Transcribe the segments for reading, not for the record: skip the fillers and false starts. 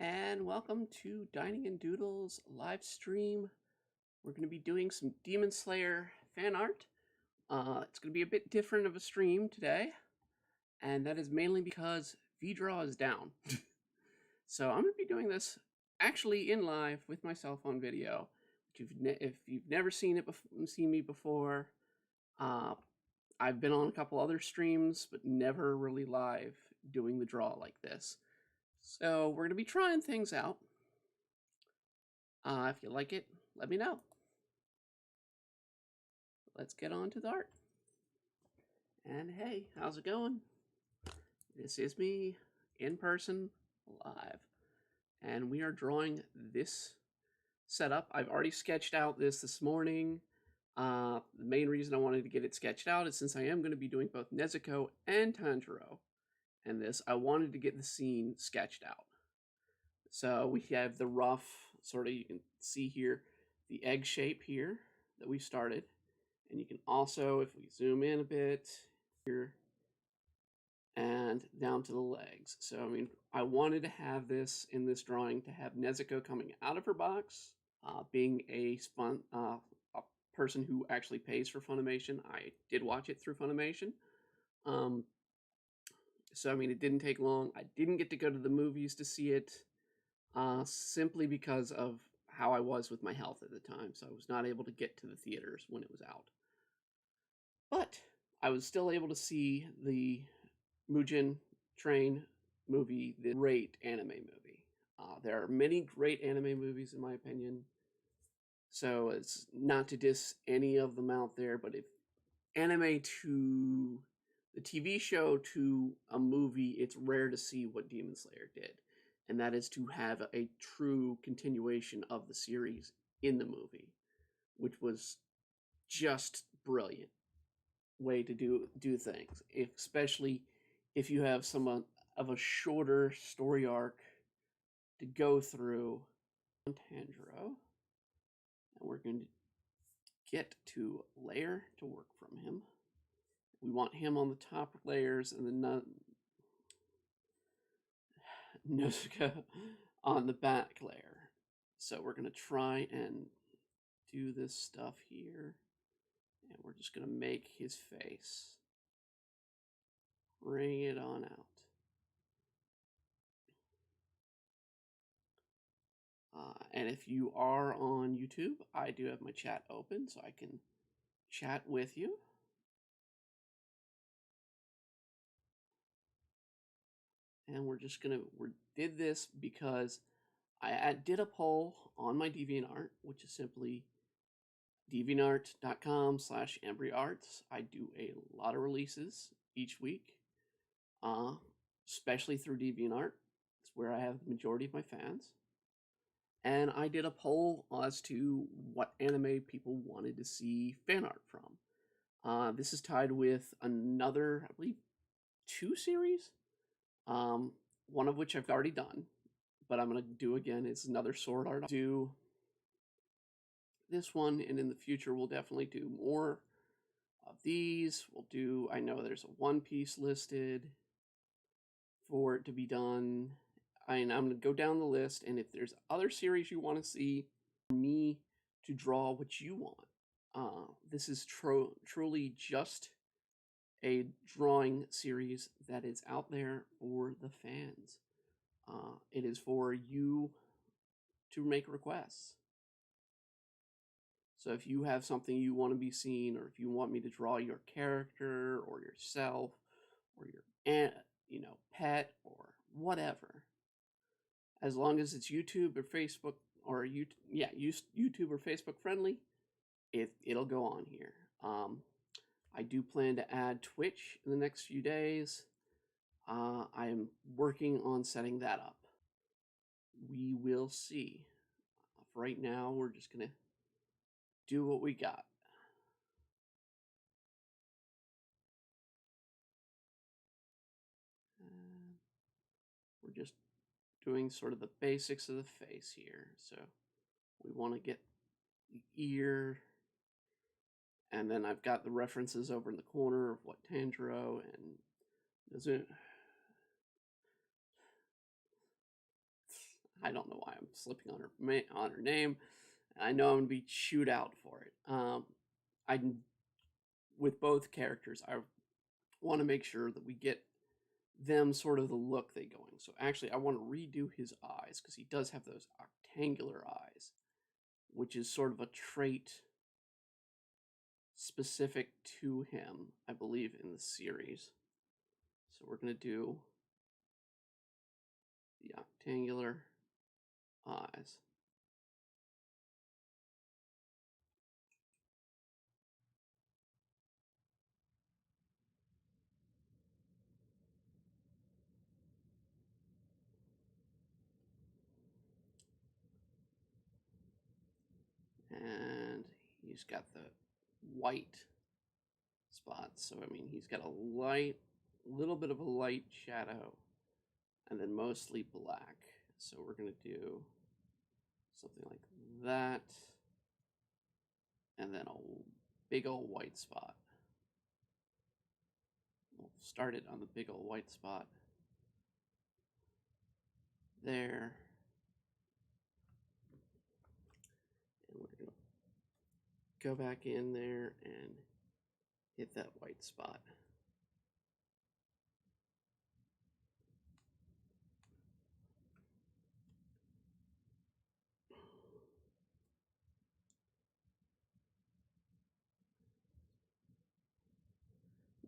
And welcome to Dining and Doodles live stream. We're going to be doing some Demon Slayer fan art. It's going to be a bit different of a stream today, and that is mainly because VDraw is down. So I'm going to be doing this actually in live with myself on video. If you've never seen me before, I've been on a couple other streams, but never really live doing the draw like this. So we're going to be trying things out. If you like it, let me know. Let's get on to the art. And hey, how's it going? This is me, in person, live. And we are drawing this setup. I've already sketched out this morning. The main reason I wanted to get it sketched out is since I am going to be doing both Nezuko and Tanjiro. And this, I wanted to get the scene sketched out. So we have the rough, sort of, you can see here, the egg shape here that we started. And you can also, if we zoom in a bit, here, and down to the legs. So, I mean, I wanted to have this, in this drawing, to have Nezuko coming out of her box, being a person who actually pays for Funimation. I did watch it through Funimation. So, I mean, it didn't take long. I didn't get to go to the movies to see it, simply because of how I was with my health at the time. So I was not able to get to the theaters when it was out. But I was still able to see the Mugen Train movie, the great anime movie. There are many great anime movies, in my opinion. So it's not to diss any of them out there, but if anime to the TV show to a movie, it's rare to see what Demon Slayer did. And that is to have a true continuation of the series in the movie, which was just brilliant way to do things, especially if you have some of a shorter story arc to go through. Tanjiro, and we're going to get to layer to work from him. We want him on the top layers and then Nezuko on the back layer. So we're going to try and do this stuff here. And we're just going to make his face. Bring it on out. And if you are on YouTube, I do have my chat open so I can chat with you. And we're just going to, did this because I did a poll on my Deviant Art, which is simply deviantart.com/embryarts. I do a lot of releases each week, especially through Deviant Art. It's where I have the majority of my fans. And I did a poll as to what anime people wanted to see fan art from. This is tied with another, I believe, 2 series. One of which I've already done, but I'm going to do again. It's another sword art. I'll do this one, and in the future we'll definitely do more of these. We'll do, I know there's a One Piece listed for it to be done. I'm going to go down the list, and if there's other series you want to see, for me to draw what you want. This is truly just a drawing series that is out there for the fans. It is for you to make requests. So if you have something you want to be seen, or if you want me to draw your character or yourself or your pet or whatever, as long as it's YouTube or Facebook or YouTube or Facebook friendly, it'll go on here. I do plan to add Twitch in the next few days. I am working on setting that up. We will see. Right now, we're just going to do what we got. We're just doing sort of the basics of the face here. So we want to get the ear. And then I've got the references over in the corner of what Tanjiro and does it. I don't know why I'm slipping on her name. I know I'm gonna be chewed out for it. I with both characters, I want to make sure that we get them sort of the look they going. So actually, I want to redo his eyes because he does have those rectangular eyes, which is sort of a trait specific to him, I believe, in the series. So we're going to do the rectangular eyes. And he's got the white spots. So, I mean, he's got a little bit of a light shadow, and then mostly black. So we're going to do something like that, and then a big old white spot. We'll start it on the big old white spot there. And we're going to go back in there and hit that white spot.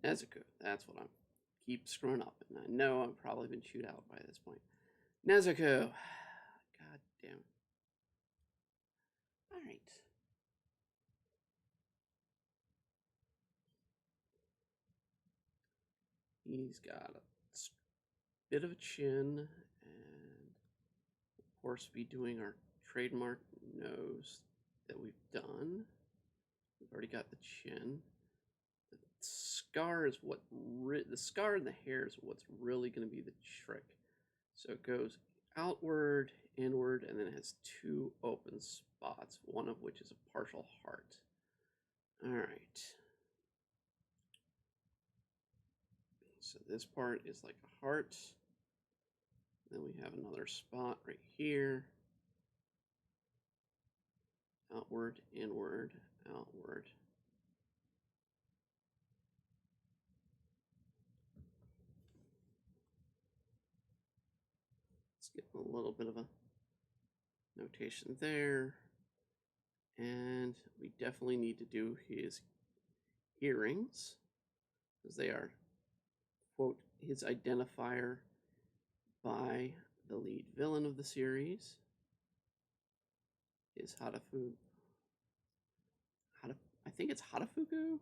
Nezuko, that's what I'm keep screwing up, and I know I've probably been chewed out by this point. Nezuko, god damn it. All right. He's got a bit of a chin, and of course, be doing our trademark nose that we've done. We've already got the chin. The scar is the scar and the hair is what's really going to be the trick. So it goes outward, inward, and then it has two open spots, one of which is a partial heart. All right. So this part is like a heart. Then we have another spot right here. Outward, inward, outward. Let's get a little bit of a notation there. And we definitely need to do his earrings, because they are, quote, his identifier by the lead villain of the series, is I think it's Harafuku?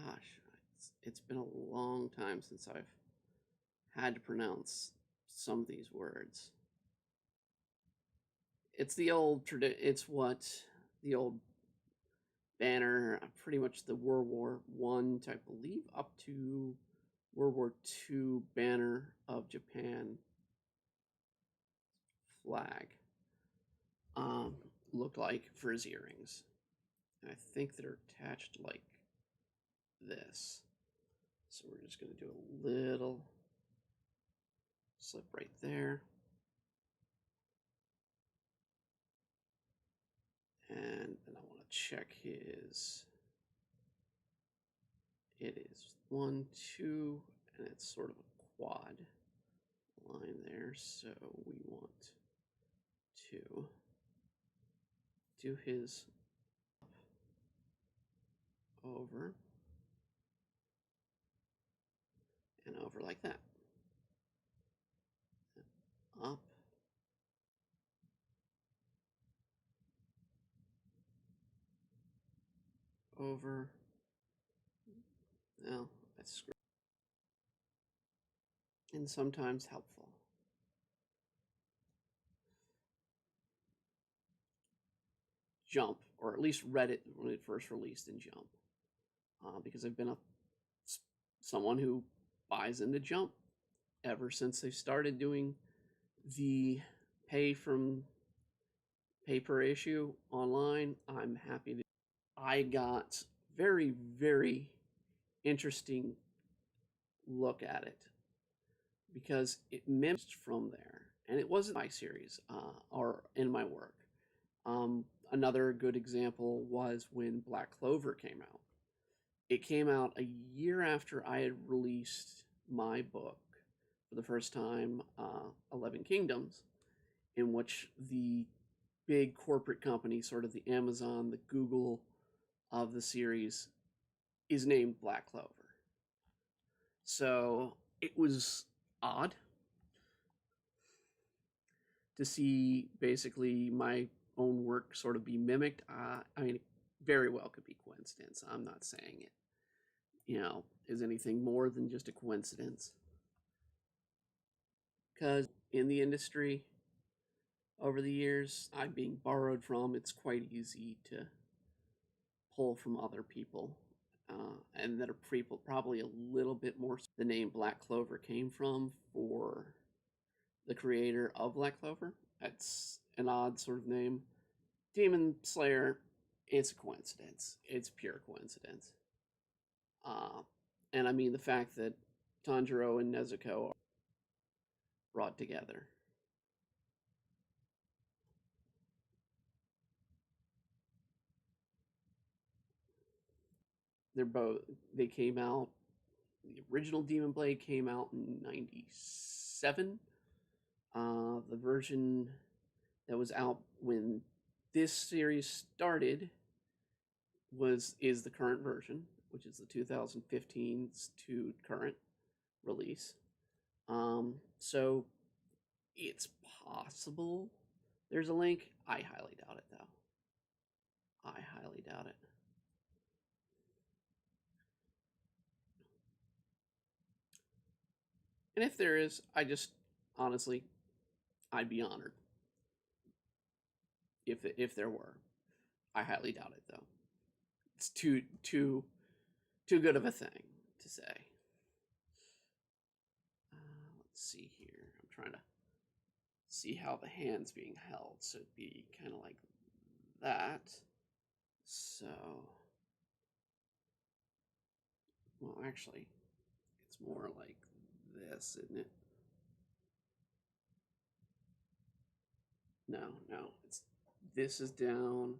Gosh, it's been a long time since I've had to pronounce some of these words. It's it's what the old banner, pretty much the World War I, I believe, up to World War II banner of Japan flag looked like for his earrings. And I think they're attached like this. So we're just going to do a little slip right there. And then I want to check his. It is 1, 2, and it's sort of a quad line there. So we want to do his over and over like that. Up. Over. Well, that's screwed. And sometimes helpful. Jump, or at least read it when it first released in Jump, because I've been someone who buys into Jump ever since they started doing the pay per issue online. I'm happy to. I got very, very interesting look at it because it mimics from there. and it wasn't my series or in my work. Another good example was when Black Clover came out. It came out a year after I had released my book for the first time, 11 Kingdoms, in which the big corporate company, sort of the Amazon, the Google of the series, is named Black Clover. So it was odd to see basically my own work sort of be mimicked. I mean, it very well could be coincidence. I'm not saying it, is anything more than just a coincidence. Because in the industry, over the years, I'm being borrowed from. It's quite easy to pull from other people, and that are people probably a little bit more. The name Black Clover came from for the creator of Black Clover. That's an odd sort of name. Demon Slayer, it's a coincidence. It's pure coincidence. Uh, and I mean the fact that Tanjiro and Nezuko are brought together. They're both. They came out. The original Demon Blade came out in '97. The version that was out when this series started is the current version, which is the 2015 to current release. So it's possible there's a link. I highly doubt it, though. I highly doubt it. And if there is, I just honestly, I'd be honored if there were. I highly doubt it, though. It's too good of a thing to say. Let's see here. I'm trying to see how the hand's being held, so it'd be kind of like that. So, well, actually, it's more like this, isn't it? No, no. This is down,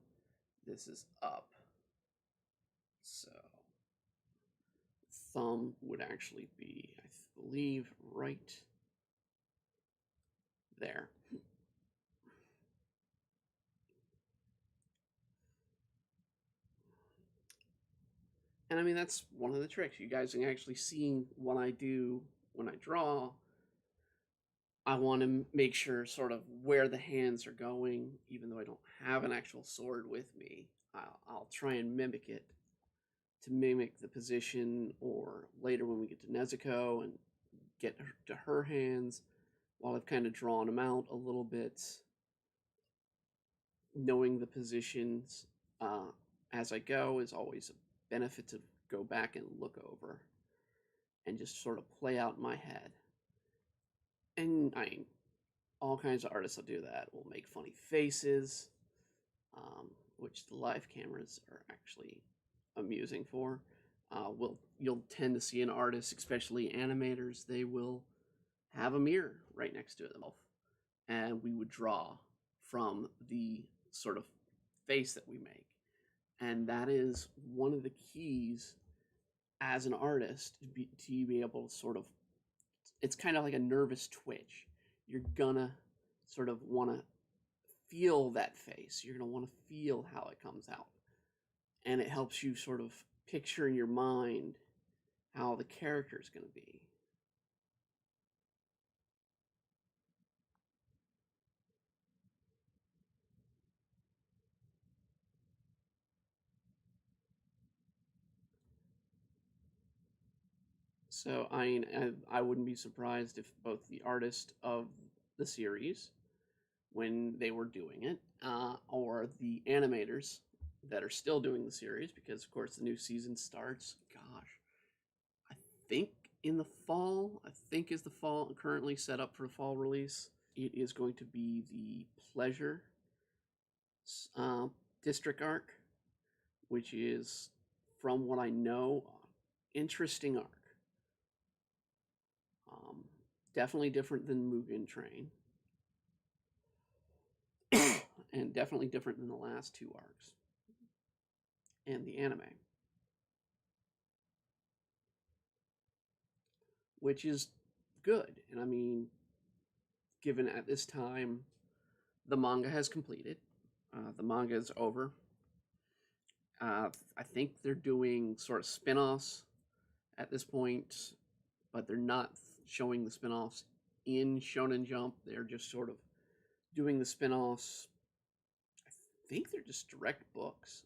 this is up. So, thumb would actually be, I believe, right there. And I mean, that's one of the tricks. You guys are actually seeing what I do when I draw. I want to make sure sort of where the hands are going, even though I don't have an actual sword with me. I'll try and mimic it to mimic the position, or later when we get to Nezuko and get to her hands, while I've kind of drawn them out a little bit, knowing the positions as I go is always a benefit to go back and look over and just sort of play out in my head. And I mean, all kinds of artists will do that. Will make funny faces, which the live cameras are actually amusing for. You'll tend to see an artist, especially animators, they will have a mirror right next to them, and we would draw from the sort of face that we make. And that is one of the keys as an artist to be able to sort of, it's kind of like a nervous twitch. You're gonna sort of want to feel that face. You're gonna want to feel how it comes out. And it helps you sort of picture in your mind how the character is going to be. So I wouldn't be surprised if both the artist of the series, when they were doing it, or the animators that are still doing the series, because of course the new season starts. Gosh, I think in the fall. I think is the fall currently set up for fall release. It is going to be the Pleasure uh, District arc, which is, from what I know, interesting arc. Definitely different than Mugen Train. and definitely different than the last two arcs and the anime, which is good. And I mean, given at this time the manga has completed, the manga is over. I think they're doing sort of spin offs at this point, but they're not showing the spin offs in Shonen Jump. They're just sort of doing the spin offs. I think they're just direct books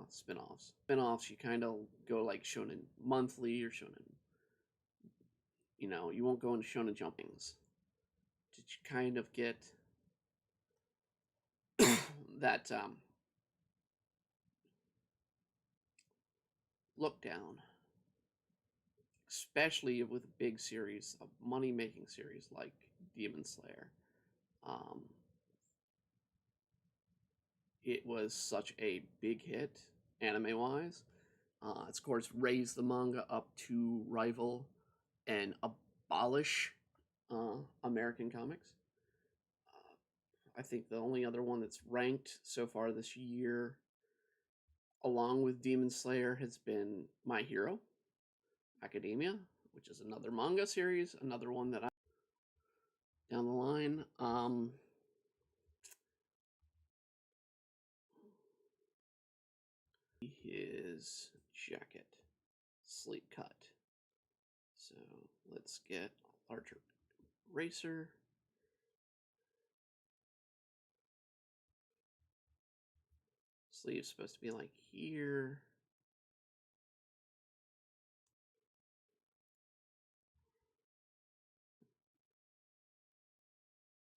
spin offs. Spin offs, you kind of go like Shonen Monthly or Shonen. You won't go into Shonen Jumpings to kind of get that look down, especially with a big series, a money making series like Demon Slayer. Um, it was such a big hit anime wise. It's of course raised the manga up to rival and abolish American comics. I think the only other one that's ranked so far this year, along with Demon Slayer, has been My Hero Academia, which is another manga series, another one that I down the line. His jacket, sleeve cut. So let's get a larger eraser. Sleeve's supposed to be like here.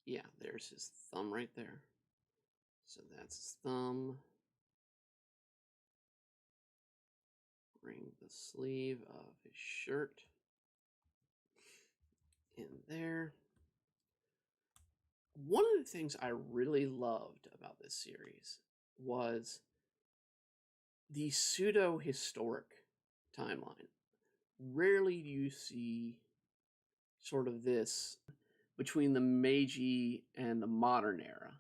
Yeah, there's his thumb right there. So that's his thumb. Bring the sleeve of his shirt in there. One of the things I really loved about this series was the pseudo historic timeline. Rarely do you see sort of this between the Meiji and the modern era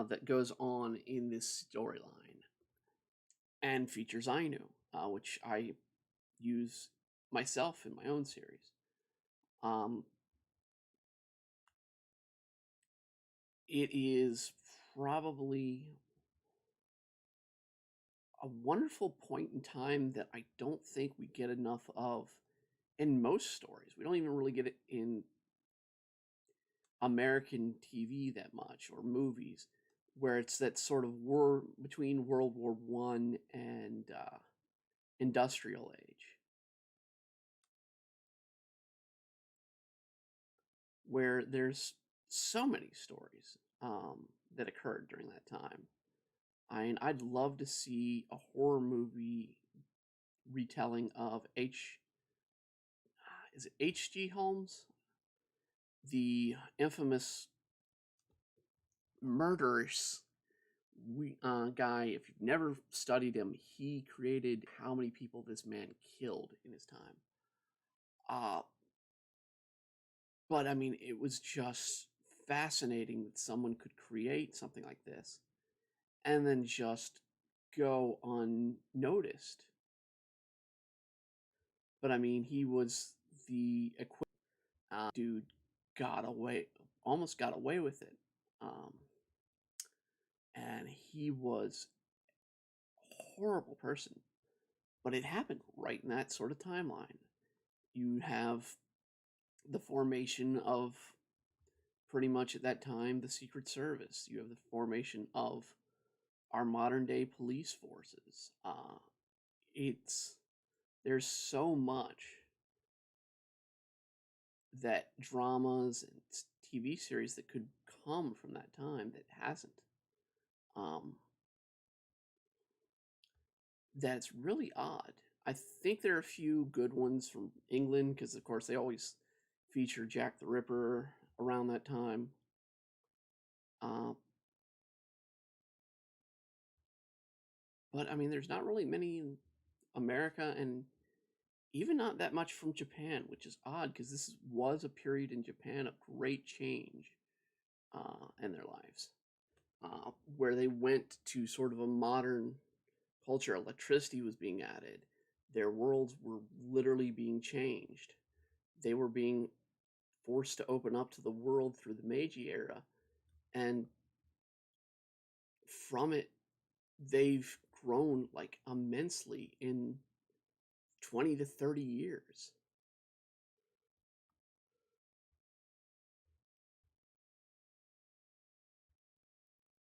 that goes on in this storyline and features Ainu, which I use myself in my own series. It is probably a wonderful point in time that I don't think we get enough of in most stories. We don't even really get it in American TV that much or movies, where it's that sort of war between World War One and industrial age, where there's so many stories that occurred during that time. I'd love to see a horror movie retelling of is it H.G. Holmes, the infamous murderous guy. If you've never studied him, he created how many people this man killed in his time. But I mean, it was just fascinating that someone could create something like this and then just go unnoticed. But I mean, he was the dude almost got away with it. And he was a horrible person. But it happened right in that sort of timeline. You have the formation of pretty much at that time the Secret Service. You have the formation of our modern day police forces. There's so much that dramas and TV series that could come from that time that hasn't. That's really odd. I think there are a few good ones from England because, of course, they always feature Jack the Ripper around that time. But I mean, there's not really many in America, and even not that much from Japan, which is odd because this was a period in Japan of great change and their lives, where they went to sort of a modern culture. Electricity was being added. Their worlds were literally being changed. They were being forced to open up to the world through the Meiji era, and from it, they've grown like immensely in 20 to 30 years.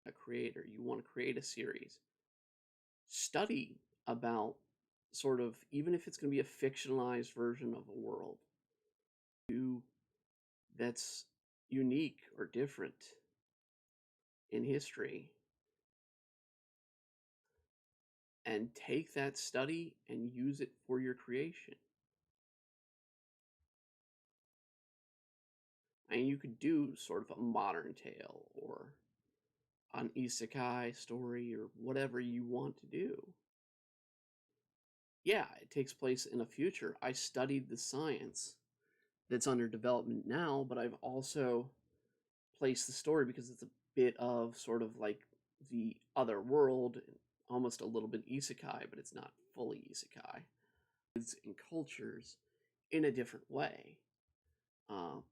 A creator, you want to create a series, study about sort of, even if it's going to be a fictionalized version of a world that's unique or different in history, and take that study and use it for your creation. And you could do sort of a modern tale or an isekai story or whatever you want to do. Yeah, it takes place in a future. I studied the science that's under development now, but I've also placed the story because it's a bit of sort of like the other world, almost a little bit isekai, but it's not fully isekai. It's in cultures in a different way. Uh,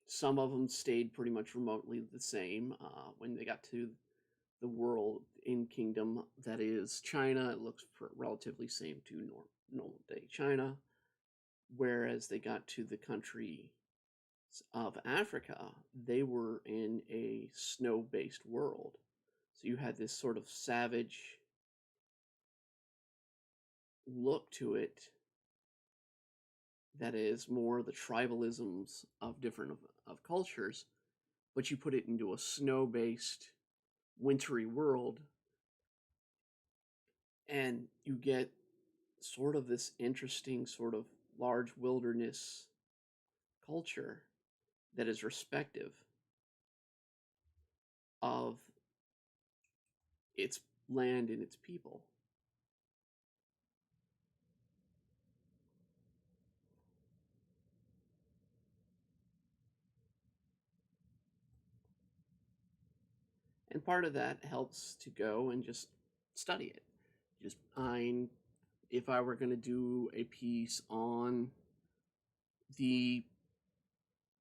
some of them stayed pretty much remotely the same. When they got to the world in kingdom that is China, it looks relatively same to normal day China. Whereas they got to the country of Africa, they were in a snow-based world. So you had this sort of savage look to it that is more the tribalisms of different of cultures, but you put it into a snow-based wintry world, and you get sort of this interesting sort of large wilderness culture that is respective of its land and its people. And part of that helps to go and just study it. Just if I were going to do a piece on the,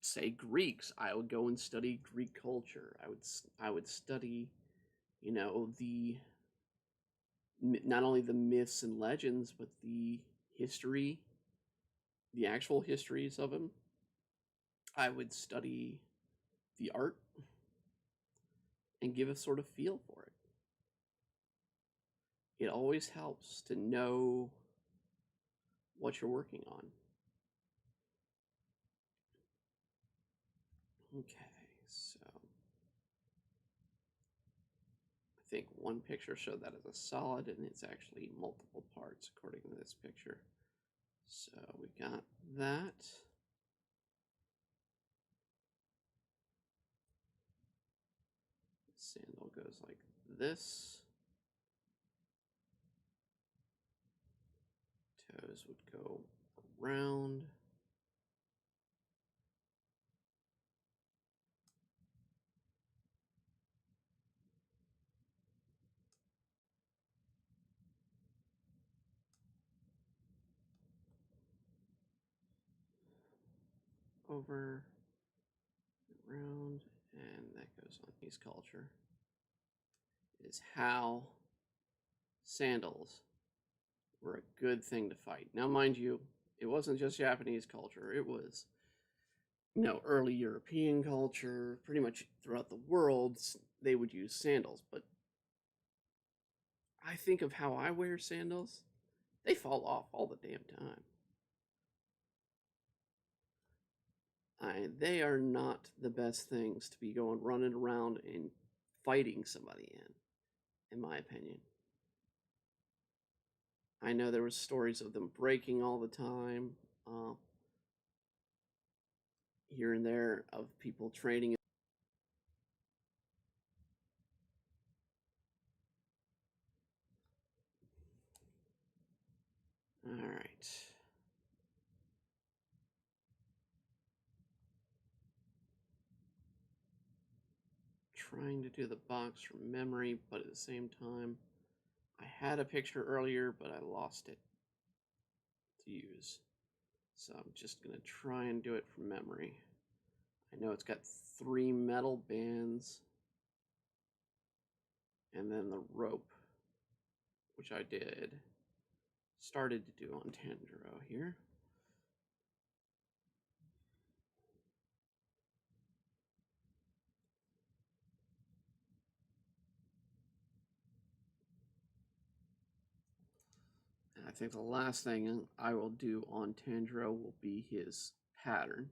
say, Greeks, I would go and study Greek culture. I would study, the not only the myths and legends, but the history, the actual histories of them. I would study the art and give a sort of feel for it. It always helps to know what you're working on. Okay, so I think one picture showed that as a solid, and it's actually multiple parts according to this picture. So we got that. Sandal goes like this. Toes would go around. Over, around, and that goes on his culture. Is how sandals were a good thing to fight. Now, mind you, it wasn't just Japanese culture. It was, early European culture. Pretty much throughout the world, they would use sandals. But I think of how I wear sandals. They fall off all the damn time. They are not the best things to be going running around and fighting somebody in my opinion. I know there was stories of them breaking all the time, here and there, of people training. All right. trying to do the box from memory, but at the same time, I had a picture earlier, but I lost it to use. So I'm just going to try and do it from memory. I know it's got 3 metal bands and then the rope, which I started to do on Tanjiro here. And I think the last thing I will do on Tanjiro will be his pattern,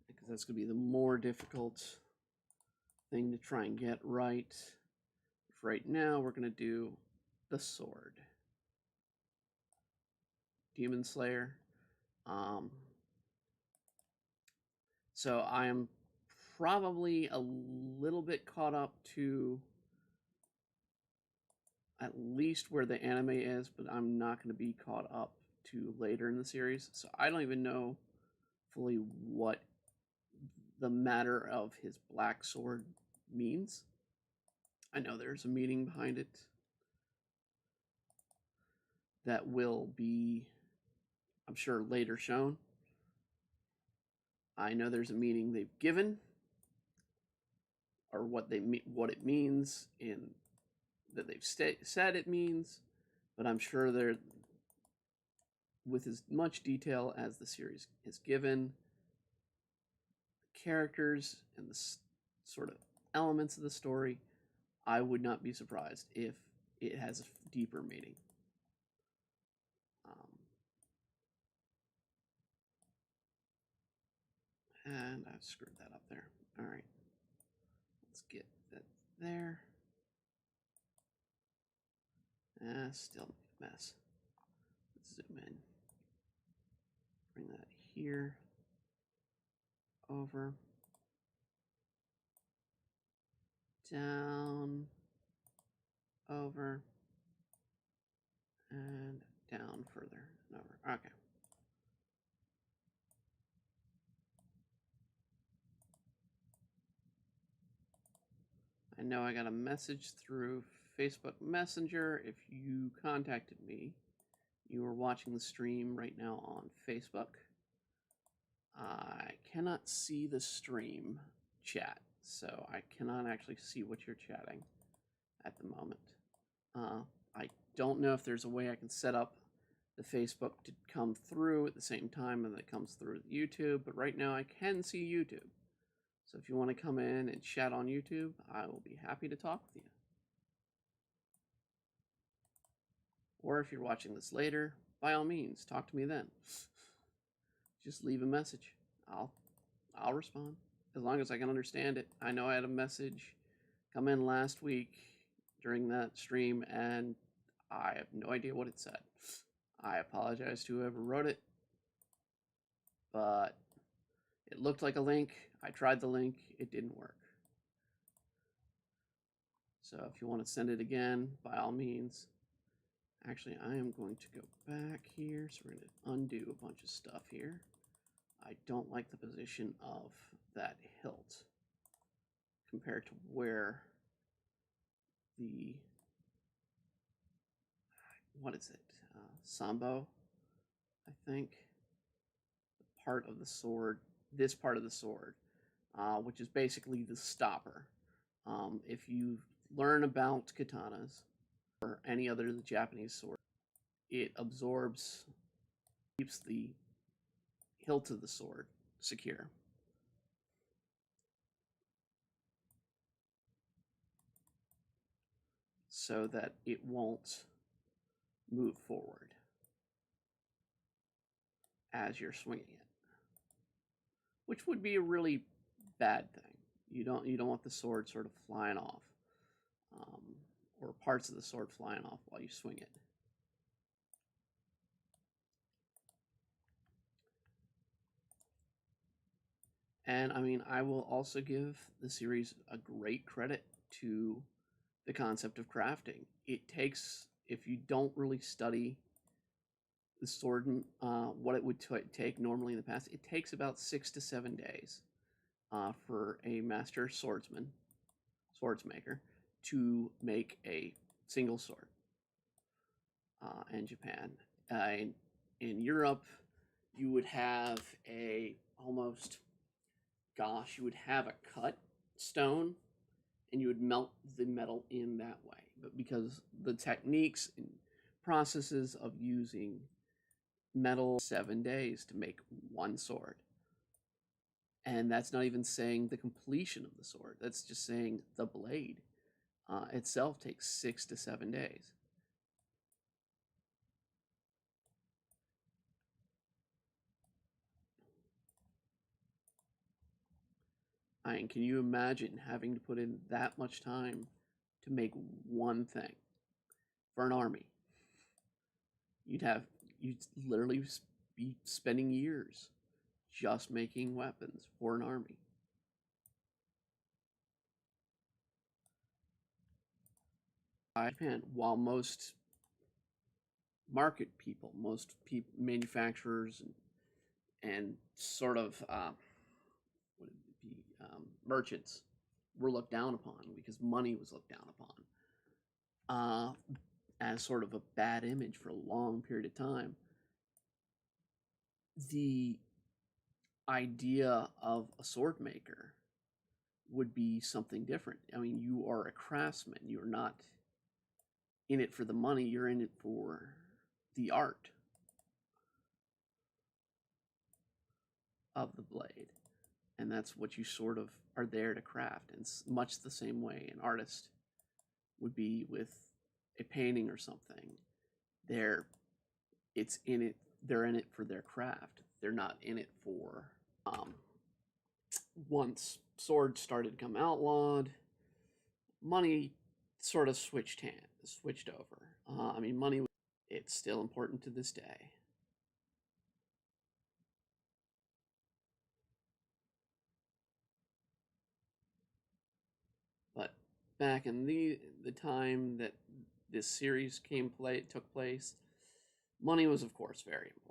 because that's going to be the more difficult thing to try and get right. Right now, we're going to do the sword. Demon Slayer. So I am probably a little bit caught up to at least where the anime is, but I'm not going to be caught up to later in the series. So I don't even know fully what the matter of his black sword means. I know there's a meaning behind it that will be, I'm sure, later shown. I know there's a meaning they've given, or what it means in that they've said it means, but I'm sure they're, with as much detail as the series has given, the characters and the sort of elements of the story, I would not be surprised if it has a deeper meaning. And I've screwed that up there. All right, let's get that there. Still a mess. Let's zoom in. Bring that here. Over. Down. Over. And down further and over. Okay. I know I got a message through Facebook Messenger. If you contacted me, you are watching the stream right now on Facebook. I cannot see the stream chat, so I cannot actually see what you're chatting at the moment. I don't know if there's a way I can set up the Facebook to come through at the same time and it comes through YouTube, but right now I can see YouTube. So if you want to come in and chat on YouTube, I will be happy to talk with you. Or if you're watching this later, by all means, talk to me then. Just leave a message. I'll respond as long as I can understand it. I know I had a message come in last week during that stream, and I have no idea what it said. I apologize to whoever wrote it, but it looked like a link. I tried the link. It didn't work. So if you want to send it again, by all means. Actually, I am going to go back here. So we're going to undo a bunch of stuff here. I don't like the position of that hilt compared to where the, what is it? Sambo, I think. The part of the sword, this part of the sword, which is basically the stopper. If you learn about katanas or any other Japanese sword, it absorbs, keeps the hilt of the sword secure. So that it won't move forward as you're swinging it, which would be a really bad thing. You don't want the sword sort of flying off, or parts of the sword flying off while you swing it. And I mean, I will also give the series a great credit to the concept of crafting. It takes, if you don't really study the sword, what it would take normally in the past, it takes about 6 to 7 days for a master swordsman swordsmaker to make a single sword. In Japan, in Europe, you would have a almost, gosh, you would have a cut stone, and you would melt the metal in that way. But because the techniques and processes of using metal 7 days to make one sword. And that's not even saying the completion of the sword. That's just saying the blade itself takes 6 to 7 days. I mean, can you imagine having to put in that much time to make one thing for an army? You'd literally be spending years just making weapons for an army. Japan, while most market people, manufacturers and sort of what would it be, merchants were looked down upon because money was looked down upon as sort of a bad image for a long period of time. The idea of a sword maker would be something different. I mean, you are a craftsman. You're not in it for the money. You're in it for the art of the blade. And that's what you sort of are there to craft. And it's much the same way an artist would be with a painting or something. They're in it for their craft. They're not in it for once swords started to come outlawed, money sort of switched over. I mean, money, it's still important to this day. But back in the time that this series took place, money was, of course, very important.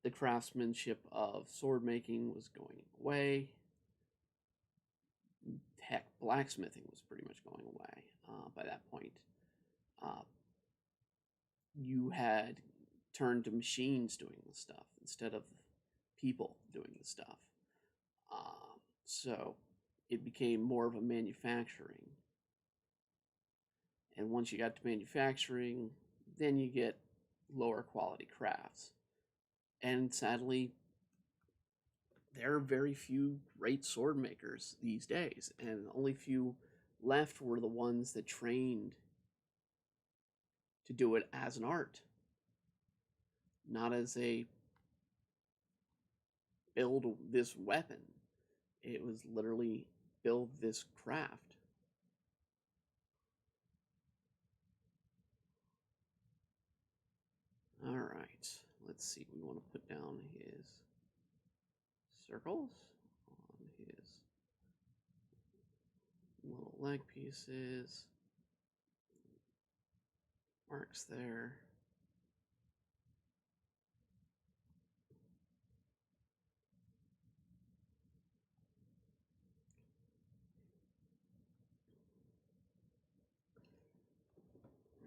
The craftsmanship of sword making was going away. Heck, blacksmithing was pretty much going away by that point. You had turned to machines doing the stuff instead of people doing the stuff. So it became more of a manufacturing. And once you got to manufacturing, then you get lower quality crafts. And sadly, there are very few great sword makers these days, and the only few left were the ones that trained to do it as an art, not as a build this weapon. It was literally build this craft. All right, let's see. We want to put down his circles on his little leg pieces. Marks there.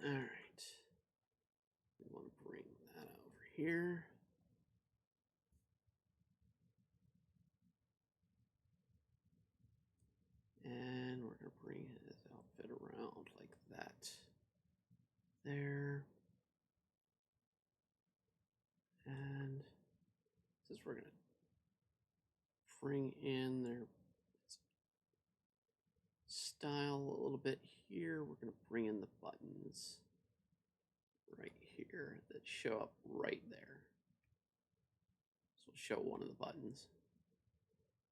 All right. We want to bring that over here. And we're going to bring his outfit around like that. There. And since we're going to bring in their style a little bit here, we're going to bring in the buttons right here that show up right there. So we'll show one of the buttons.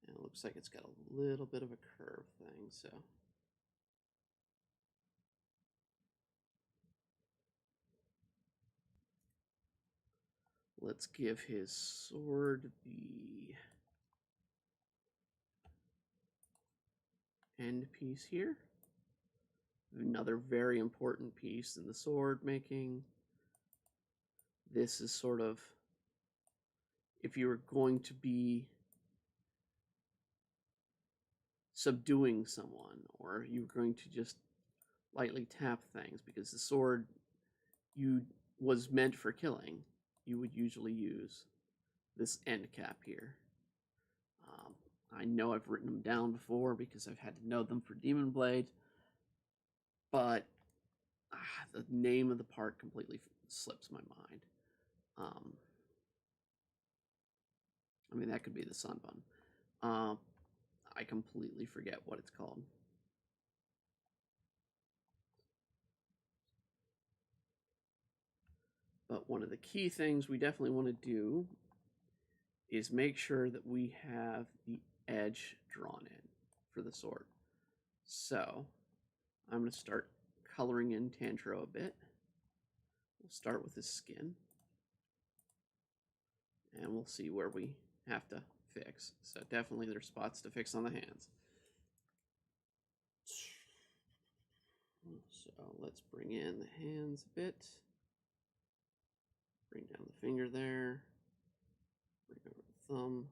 And it looks like it's got a little bit of a curve thing, so. Let's give his sword the end piece here. Another very important piece in the sword making. This is sort of, if you were going to be subduing someone, or you're going to just lightly tap things, because the sword you was meant for killing, you would usually use this end cap here. I know I've written them down before because I've had to know them for Demon Blade, but the name of the part completely slips my mind. I mean, that could be the Sunbun. I completely forget what it's called. But one of the key things we definitely want to do is make sure that we have the edge drawn in for the sword. So I'm going to start coloring in Tantro a bit. We'll start with his skin, and we'll see where we have to fix. So definitely there's spots to fix on the hands. So let's bring in the hands a bit. Bring down the finger there. Bring over the thumb.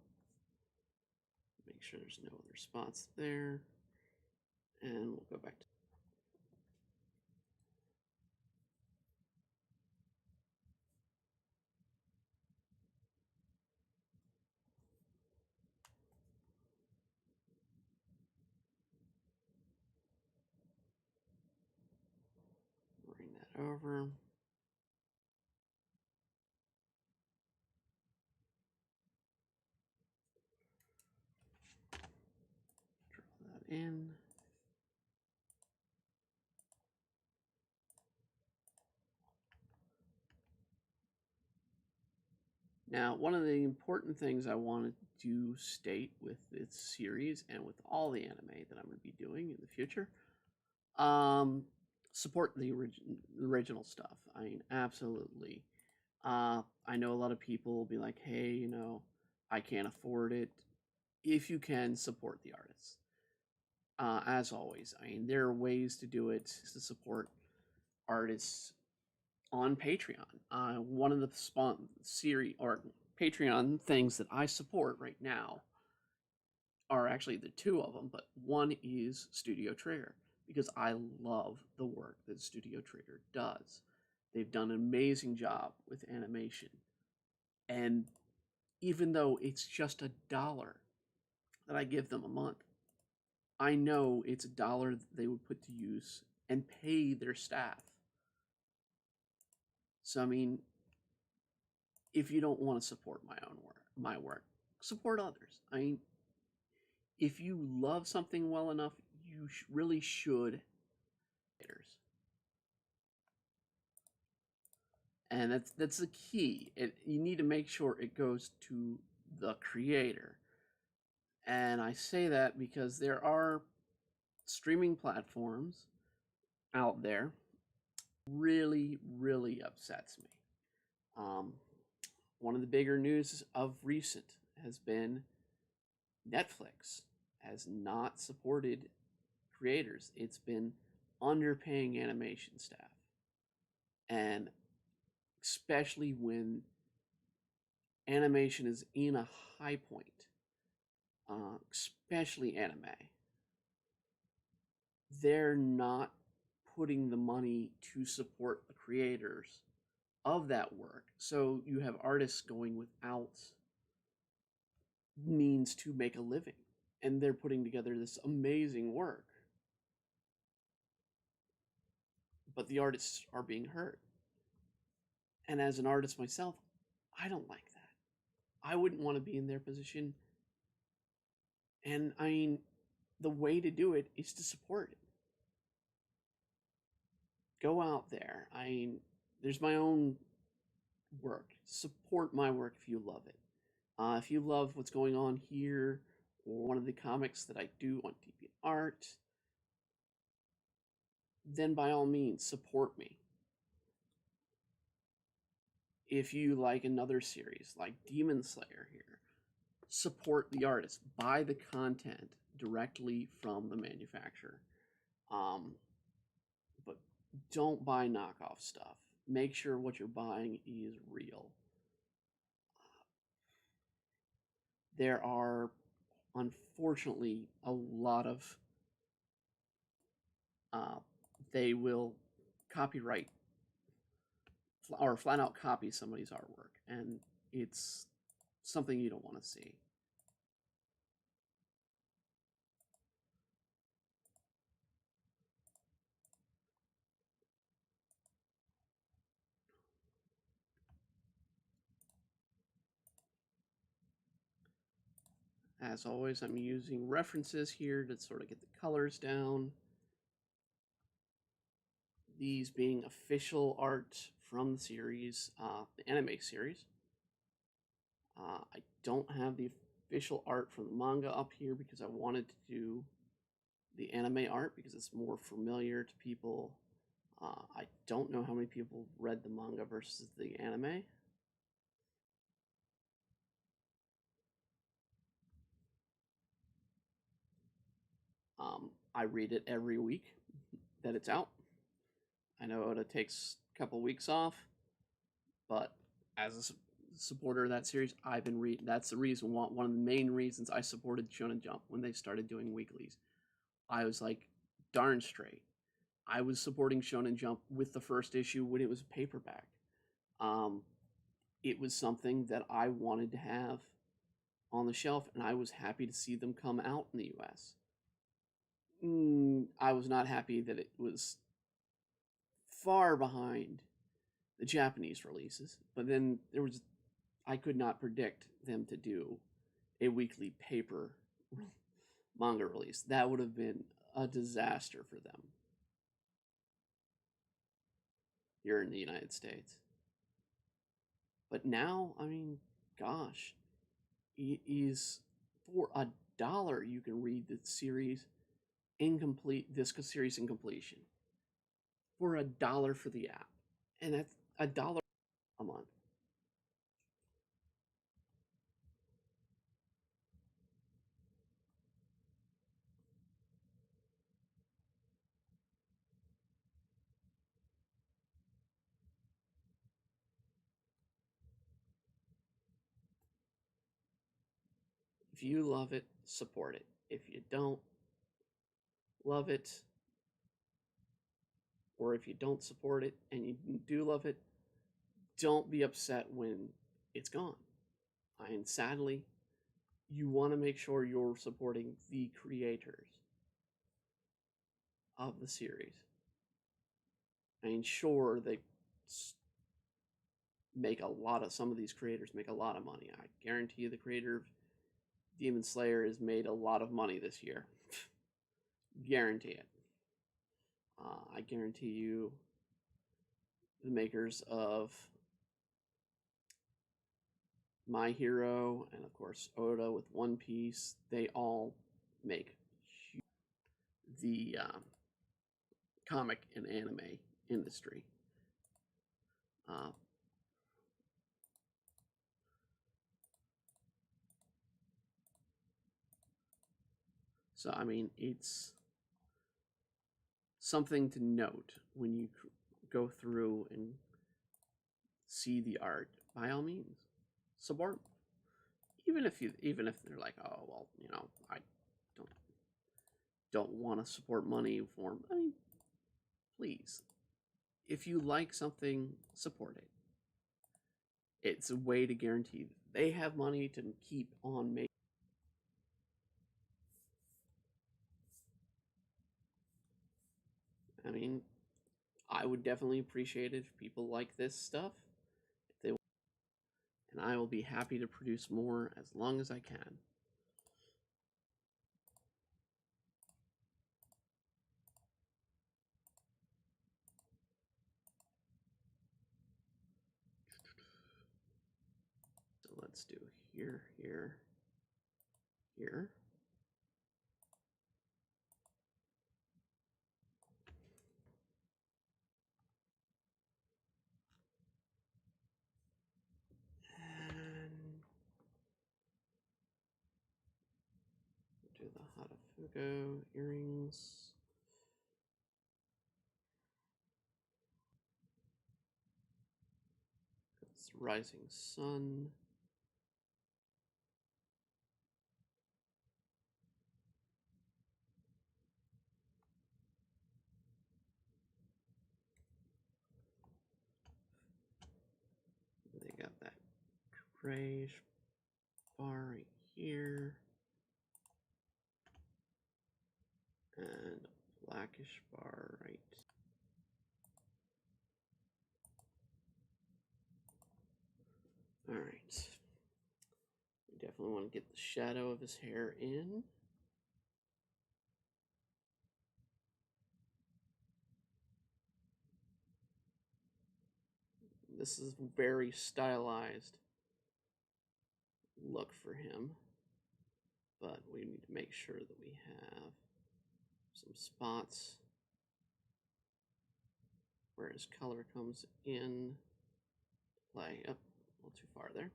Make sure there's no other spots there. And we'll go back to bring that over. Draw that in. Now, one of the important things I wanted to state with this series and with all the anime that I'm going to be doing in the future, support the original stuff. I mean, absolutely. I know a lot of people will be like, hey, you know, I can't afford it. If you can, support the artists. As always, I mean, there are ways to do it to support artists on Patreon. One of the series or Patreon things that I support right now are actually the two of them, but one is Studio Trigger, because I love the work that Studio Trigger does. They've done an amazing job with animation. And even though it's just $1 that I give them a month, I know it's $1 that they would put to use and pay their staff. So, I mean, if you don't want to support my work, support others. I mean, if you love something well enough, you really should. And that's the key. You need to make sure it goes to the creator. And I say that because there are streaming platforms out there really, really upsets me. One of the bigger news of recent has been Netflix has not supported creators. It's been underpaying animation staff. And especially when animation is in a high point, especially anime, they're not putting the money to support the creators of that work. So you have artists going without means to make a living, and they're putting together this amazing work, but the artists are being hurt. And as an artist myself, I don't like that. I wouldn't want to be in their position. And I mean, the way to do it is to support it. Go out there. I mean, there's my own work. Support my work if you love it. If you love what's going on here, or one of the comics that I do on Deviant Art, then by all means, support me. If you like another series like Demon Slayer here, support the artist. Buy the content directly from the manufacturer. But don't buy knockoff stuff. Make sure what you're buying is real. There are unfortunately, a lot of uh, they will copyright or flat out copy somebody's artwork, and it's something you don't want to see. As always, I'm using references here to sort of get the colors down. These being official art from the series, the anime series. I don't have the official art from the manga up here because I wanted to do the anime art because it's more familiar to people. I don't know how many people read the manga versus the anime. I read it every week that it's out. I know it takes a couple weeks off, but as a supporter of that series, I've been reading. That's the reason. One of the main reasons I supported Shonen Jump when they started doing weeklies. I was like, darn straight. I was supporting Shonen Jump with the first issue when it was a paperback. Um, it was something that I wanted to have on the shelf, and I was happy to see them come out in the U.S. I was not happy that it was far behind the Japanese releases, but then I could not predict them to do a weekly paper manga release. That would have been a disaster for them here in the United States. But now, I mean, gosh, it is for $1 you can read the series incomplete, this series in completion for $1 for the app, and that's $1 a month. If you love it, support it. If you don't love it, or if you don't support it and you do love it, don't be upset when it's gone. And sadly, you want to make sure you're supporting the creators of the series. I mean, sure, they make a lot of, some of these creators make a lot of money. I guarantee you the creator of Demon Slayer has made a lot of money this year. Guarantee it. I guarantee you the makers of My Hero and of course Oda with One Piece, they all make the comic and anime industry. Uh, so I mean, it's something to note when you go through and see the art. By all means, support. Even if they're like, oh well, I don't don't want to support money for them. I mean, please, if you like something, support it. It's a way to guarantee that they have money to keep on making. I mean, I would definitely appreciate it if people like this stuff. If they, and I will be happy to produce more as long as I can. So let's do here, here, here. And do the Hatafugo earrings. It's Rising Sun. grayish bar right here, and a blackish bar right. All right. We definitely want to get the shadow of his hair in. This is a very stylized look for him, but we need to make sure that we have some spots where his color comes in play. Up, a little too far there.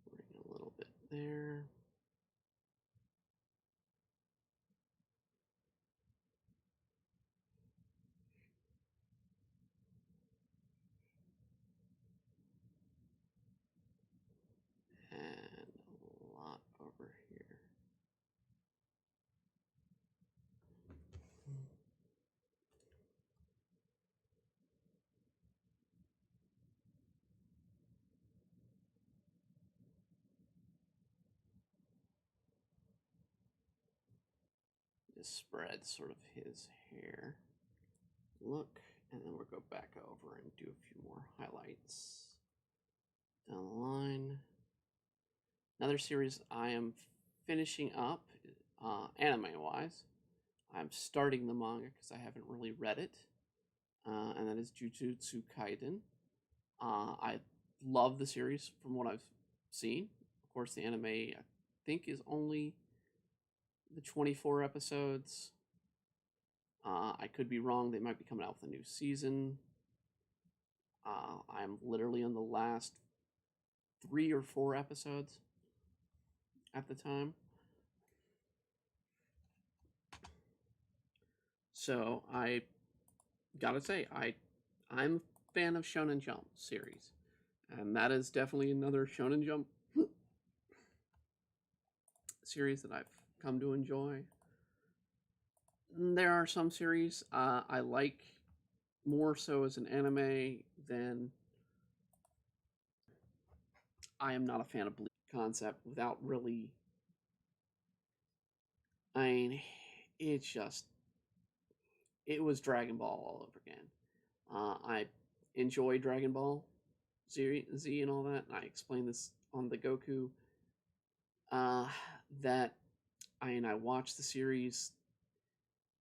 Bring a little bit there. And a lot over here. Just spread sort of his hair look, and then we'll go back over and do a few more highlights down the line. Another series I am finishing up, anime-wise. I'm starting the manga because I haven't really read it, and that is Jujutsu Kaisen. I love the series from what I've seen. Of course, the anime I think is only the 24 episodes. I could be wrong. They might be coming out with a new season. I'm literally on the last 3 or 4 episodes at the time. So I gotta say, I'm a fan of Shonen Jump series, and that is definitely another Shonen Jump series that I've come to enjoy. There are some series I like more so as an anime than I am not a fan of Bleach concept without really. I mean, it's just it was Dragon Ball all over again. I enjoy Dragon Ball Z and all that. And I explained this on the Goku. That I watched the series,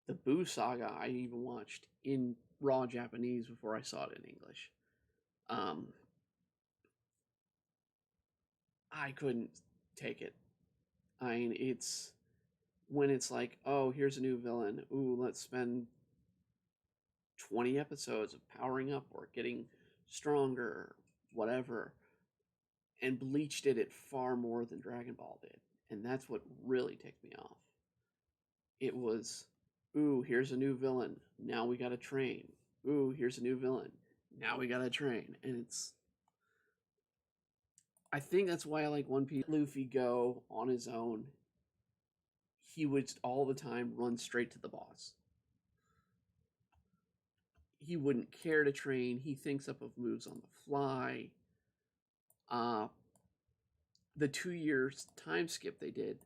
the Boo Saga. I even watched in raw Japanese before I saw it in English. I couldn't take it. I mean, it's when it's like, oh, here's a new villain. Ooh, let's spend 20 episodes of powering up or getting stronger, whatever. And Bleach did it far more than Dragon Ball did. And that's what really ticked me off. It was, ooh, here's a new villain. Now we gotta train. Ooh, here's a new villain. Now we gotta train. And I think that's why I like One Piece. Luffy go on his own. He would all the time run straight to the boss. He wouldn't care to train. He thinks up of moves on the fly. The 2 year time skip they did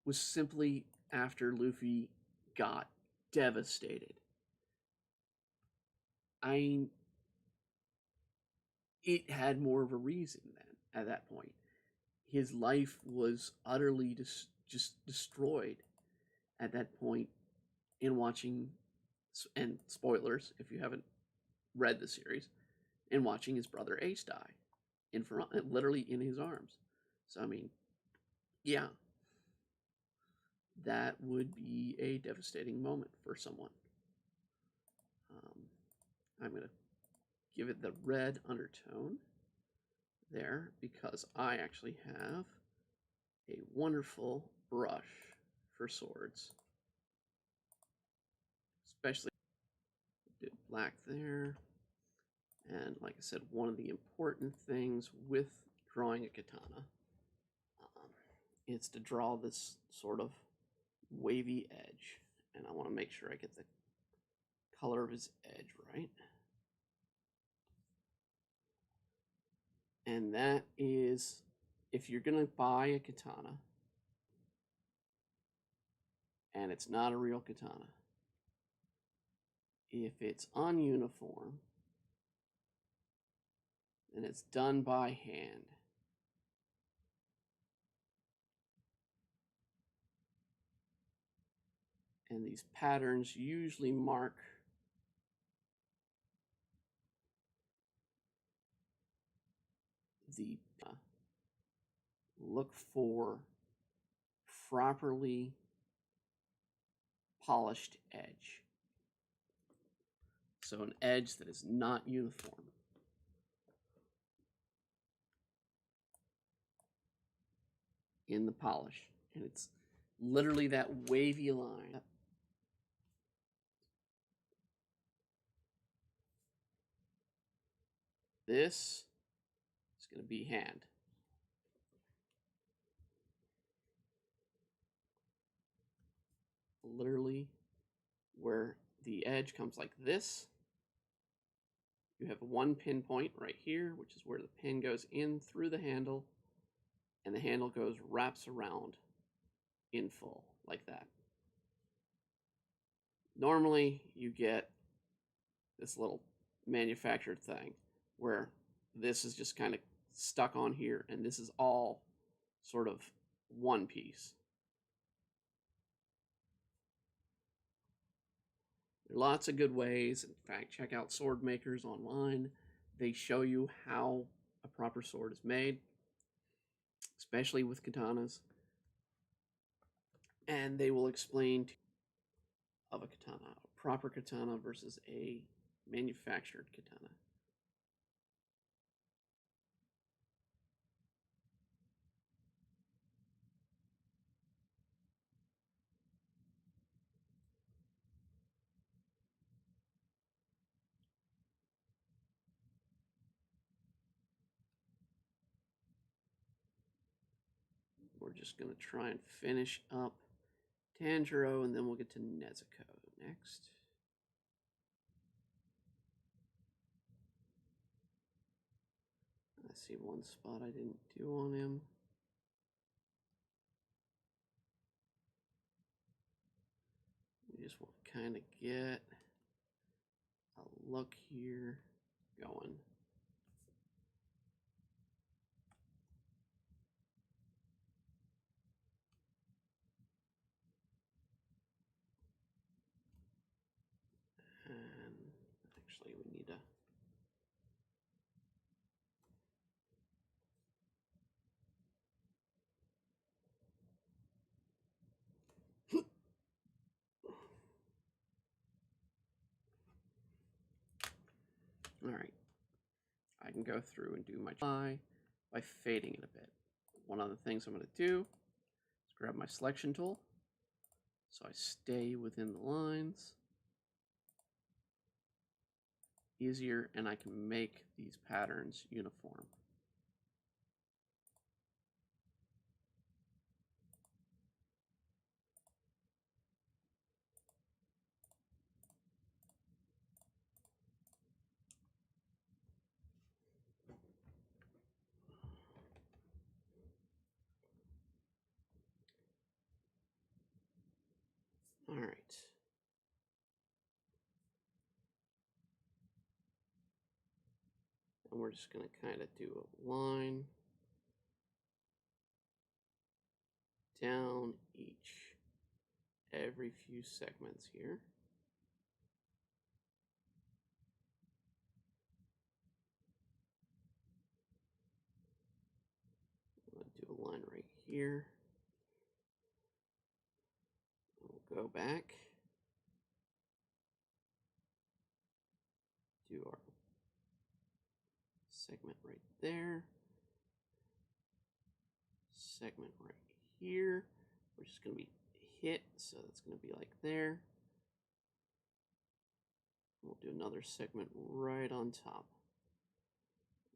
was simply after Luffy got devastated. I it had more of a reason then at that point. His life was utterly just destroyed at that point in watching, and spoilers if you haven't read the series, in watching his brother Ace die in front, literally in his arms. So I mean, yeah, that would be a devastating moment for someone. I'm gonna give it the red undertone there because I actually have a wonderful brush for swords, especially did black there. And like I said, one of the important things with drawing a katana it's to draw this sort of wavy edge. And I want to make sure I get the color of his edge right. And that is, if you're going to buy a katana and it's not a real katana, if it's ununiform and it's done by hand, and these patterns usually mark the look for properly polished edge. So an edge that is not uniform. In the polish. And it's literally that wavy line. This is going to be hand. Literally where the edge comes like this. You have one pinpoint right here, which is where the pin goes in through the handle, and the handle wraps around in full, like that. Normally, you get this little manufactured thing where this is just kind of stuck on here, and this is all sort of one piece. There are lots of good ways. In fact, check out sword makers online. They show you how a proper sword is made, especially with katanas. And they will explain of a katana, a proper katana versus a manufactured katana. We're just going to try and finish up Tanjiro, and then we'll get to Nezuko next. I see one spot I didn't do on him. We just want to kind of get a look here going. And actually, we need to all right. I can go through and do my eye by fading it a bit. One of the things I'm going to do is grab my selection tool so I stay within the lines. Easier, and I can make these patterns uniform. All right. And we're just going to kind of do a line down every few segments here. I'm going to do a line right here. We'll go back. Do our segment right there. Segment right here. We're just going to be hit, so that's going to be like there. We'll do another segment right on top.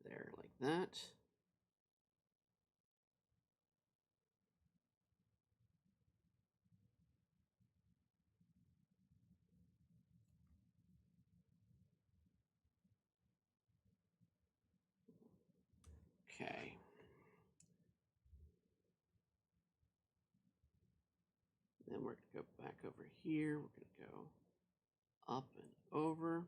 There, like that. we're going to go back over here. We're going to go up and over.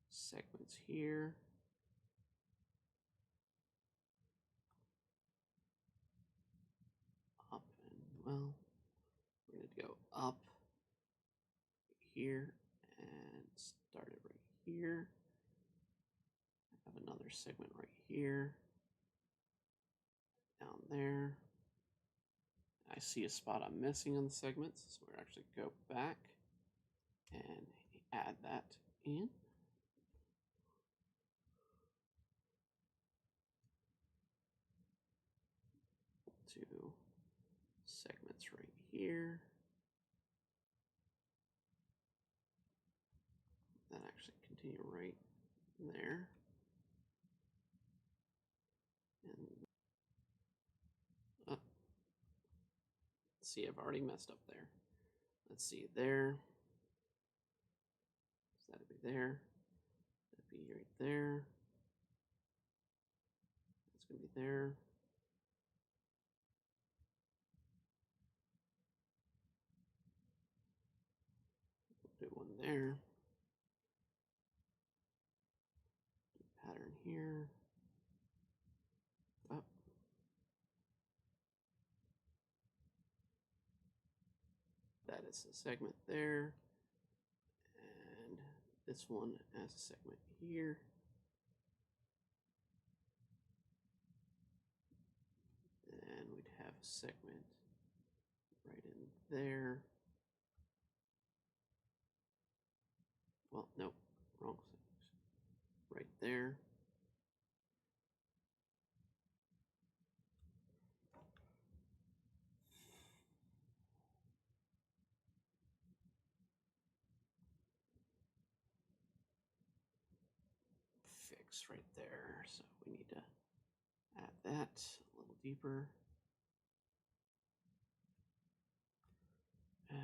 Segments here. Up and, well, we're going to go up here and start it right here. I have another segment right here. Down there. I see a spot I'm missing on the segments, so we're actually go back and add that in. To segments right here. That actually continue right there. And see, I've already messed up there. Let's see, there. So that'd be there. That'd be right there. It's gonna be there. We'll do one there. Do pattern here. Up. That is a segment there. And this one has a segment here. And we'd have a segment right in there. Well, no, wrong segment. Right there. Fix right there. So we need to add that a little deeper. And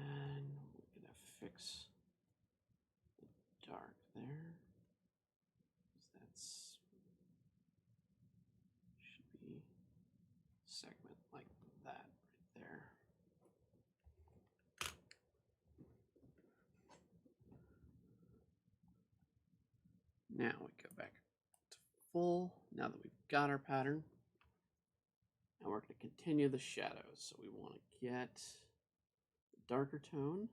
we're gonna fix the dark there. That's should be segment like that right there. Now we go back to full. Now that we've got our pattern, now we're going to continue the shadows. So we want to get the darker tone.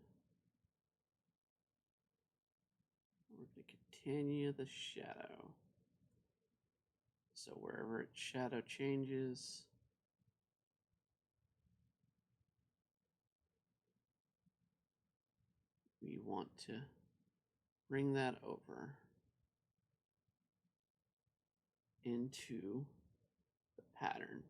We're going to continue the shadow. So wherever its shadow changes, we want to bring that over into the pattern.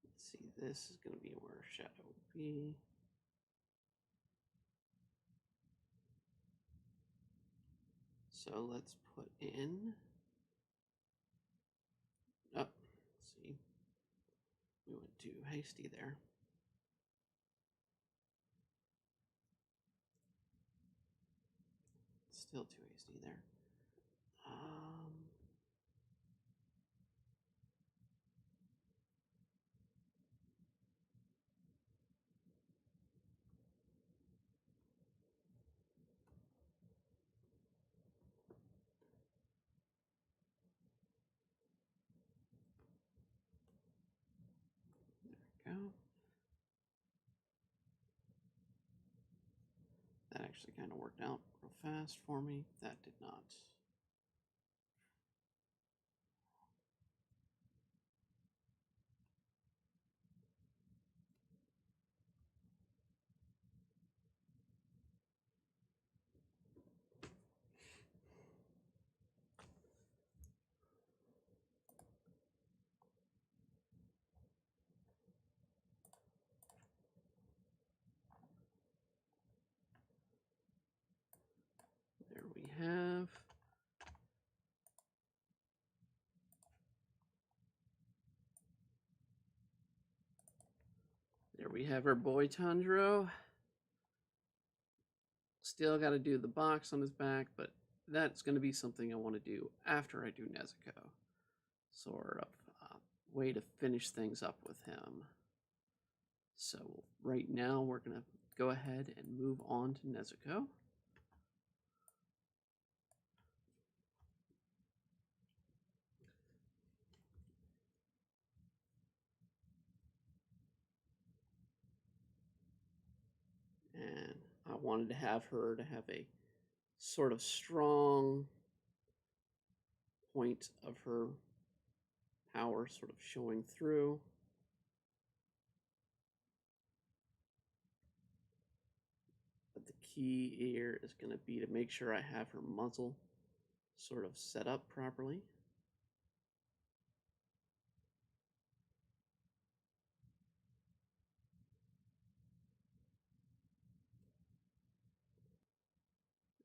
Let's see, this is going to be where shadow will be. So let's put in, oh, see, we went too hasty there. Still too hasty there. There we go. That actually kind of worked out real fast for me. That did not. There we have our boy Tundro. Still got to do the box on his back, but that's going to be something I want to do after I do Nezuko. Sort of way to finish things up with him. So right now we're going to go ahead and move on to Nezuko. And I wanted to have her to have a sort of strong point of her power sort of showing through. But the key here is going to be to make sure I have her muzzle sort of set up properly.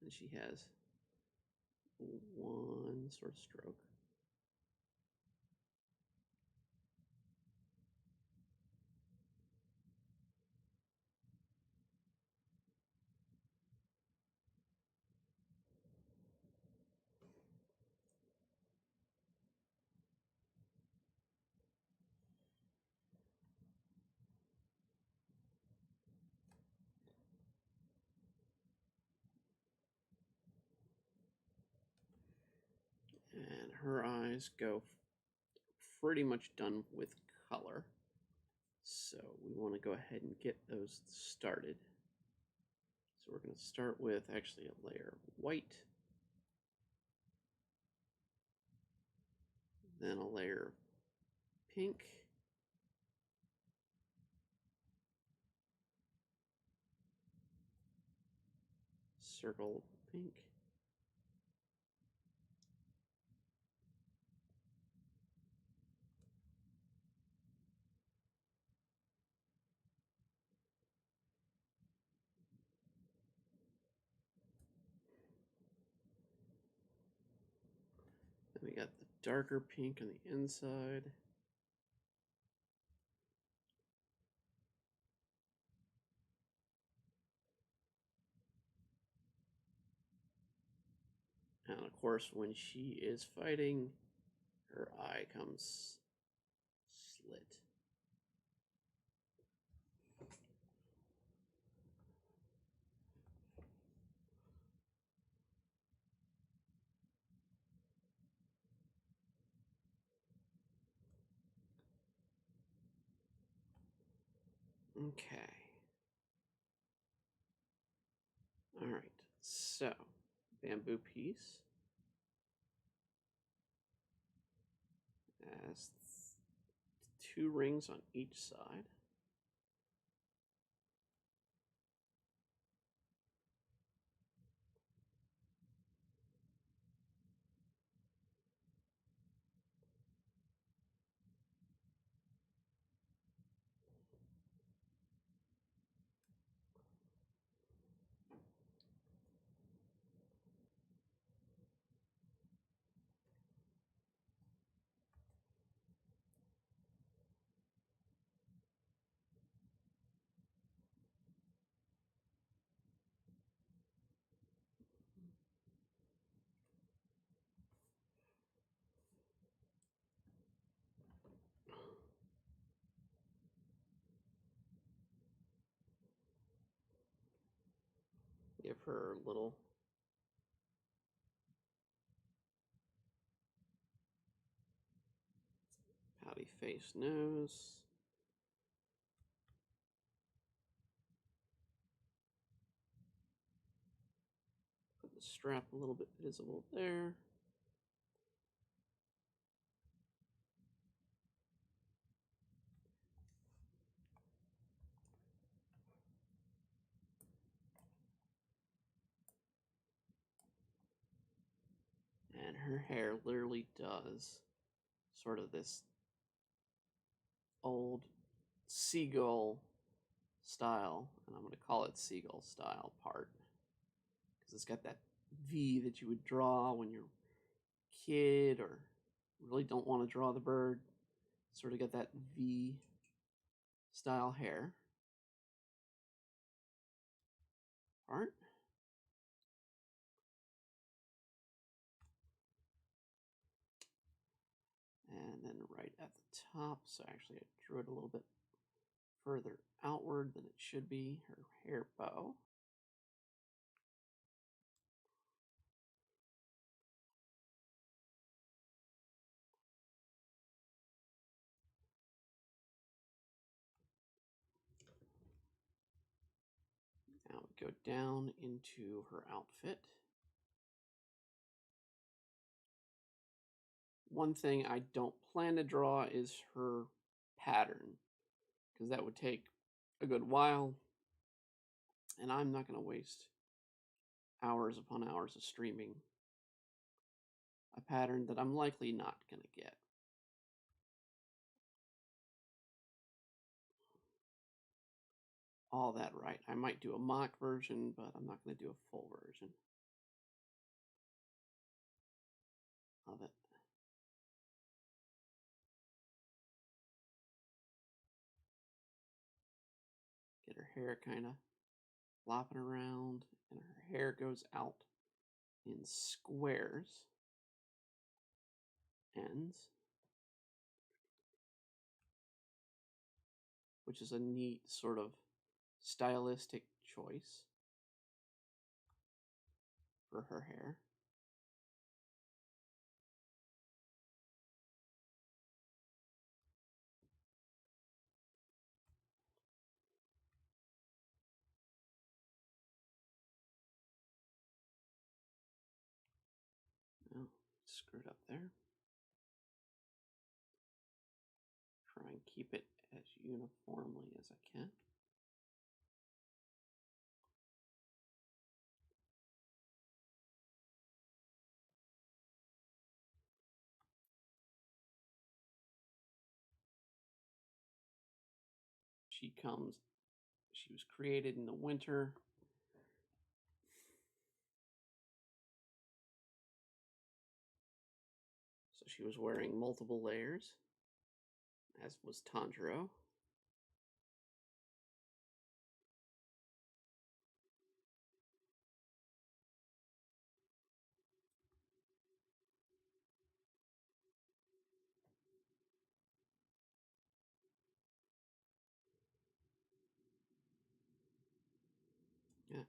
And she has one sort of stroke. And her eyes go pretty much done with color. So we want to go ahead and get those started. So we're going to start with actually a layer of white, then a layer of pink, circle pink, then we got the darker pink on the inside. And of course, when she is fighting, her eye comes slit. Okay. All right. So, bamboo piece has two rings on each side. Give her a little pouty face nose. Put the strap a little bit visible there. And her hair literally does sort of this old seagull style, and I'm going to call it seagull style part, because it's got that V that you would draw when you're a kid or really don't want to draw the bird. Sort of got that V style hair. part. And then right at the top, so actually I drew it a little bit further outward than it should be, her hair bow. Now we go down into her outfit. One thing I don't plan to draw is her pattern, because that would take a good while, and I'm not going to waste hours upon hours of streaming a pattern that I'm likely not going to get. All that right. I might do a mock version, but I'm not going to do a full version of it. Get her hair kind of flopping around, and her hair goes out in squares, ends, which is a neat sort of stylistic choice for her hair. Oh, screwed up there. Try and keep it as uniformly as I can. She was created in the winter. So she was wearing multiple layers, as was Tanjiro. Yeah.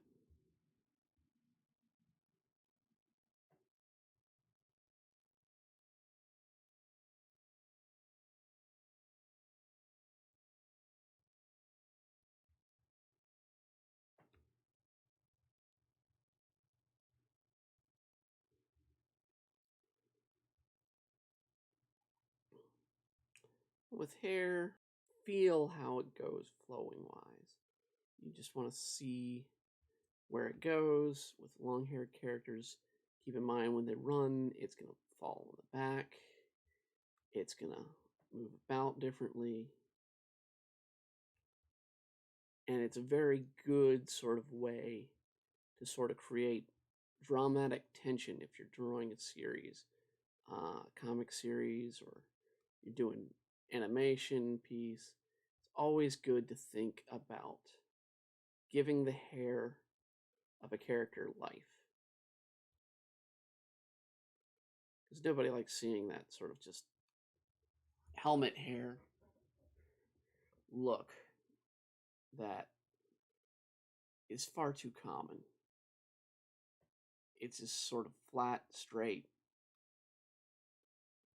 With hair, feel how it goes flowing wise. You just want to see where it goes. With long haired characters, keep in mind when they run, it's going to fall on the back, it's going to move about differently. And it's a very good sort of way to sort of create dramatic tension if you're drawing a series, comic series, or you're doing animation piece. It's always good to think about giving the hair of a character life, because nobody likes seeing that sort of just helmet hair look that is far too common. It's just sort of flat, straight,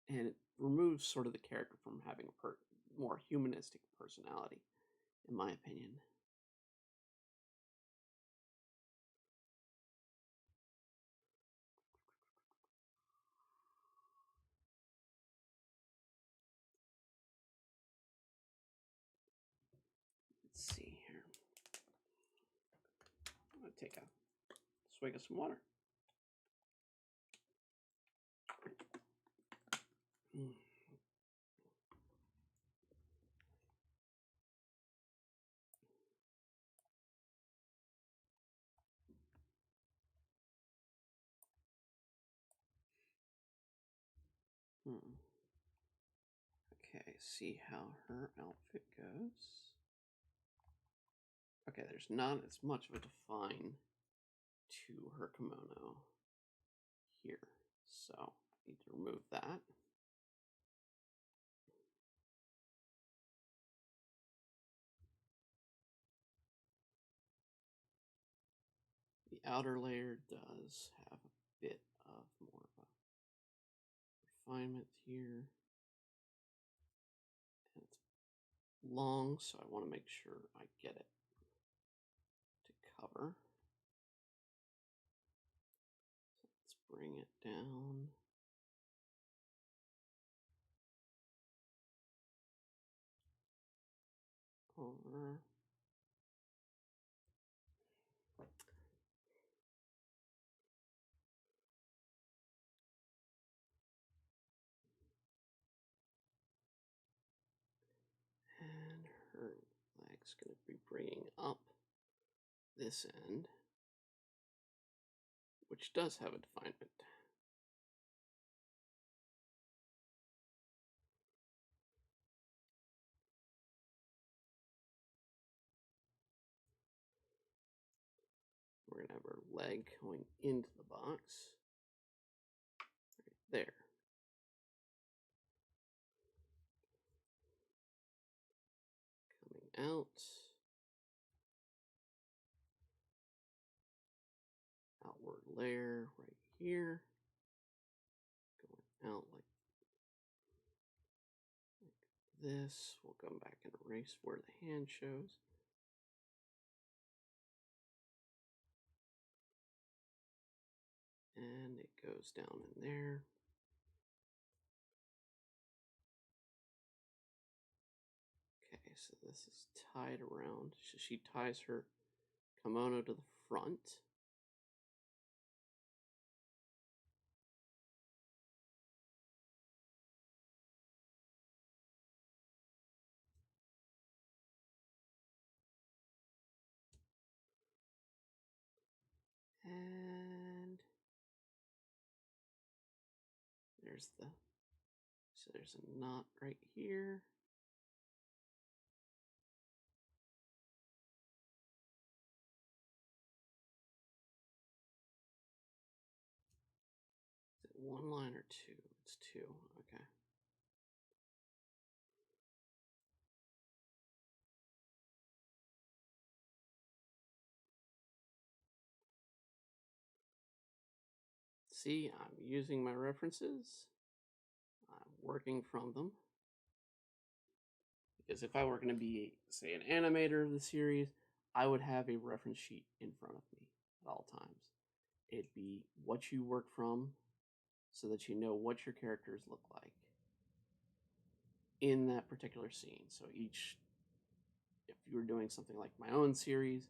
and it removes sort of the character from having a more humanistic personality, in my opinion. Let's see here. I'm going to take a swig of some water. Okay, see how her outfit goes. Okay, there's not as much of a define to her kimono here. So I need to remove that. The outer layer does have a bit of more of a refinement here. And it's long, so I want to make sure I get it to cover. So let's bring it down. Over. And her leg's going to be bringing up this end, which does have a definement. We're going to have her leg going into the box. Right there. Coming out. Outward layer right here. Going out like this. We'll come back and erase where the hand shows. And it goes down in there. Okay, so this is tied around. So she ties her kimono to the front. And there's so there's a knot right here. Is it one line or two? It's two, okay. See, I'm using my references. I'm working from them. Because if I were going to be, say, an animator of the series, I would have a reference sheet in front of me at all times. It'd be what you work from so that you know what your characters look like in that particular scene. So if you were doing something like my own series,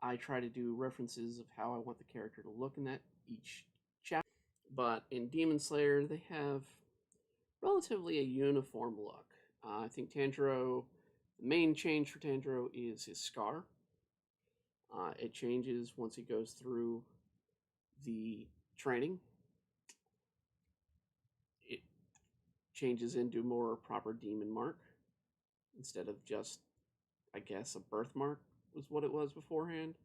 I try to do references of how I want the character to look in that each chapter. But in Demon Slayer, they have relatively a uniform look. I think Tanjiro, the main change for Tanjiro is his scar. It changes once he goes through the training. It changes into more proper demon mark instead of just, I guess, a birthmark was what it was beforehand.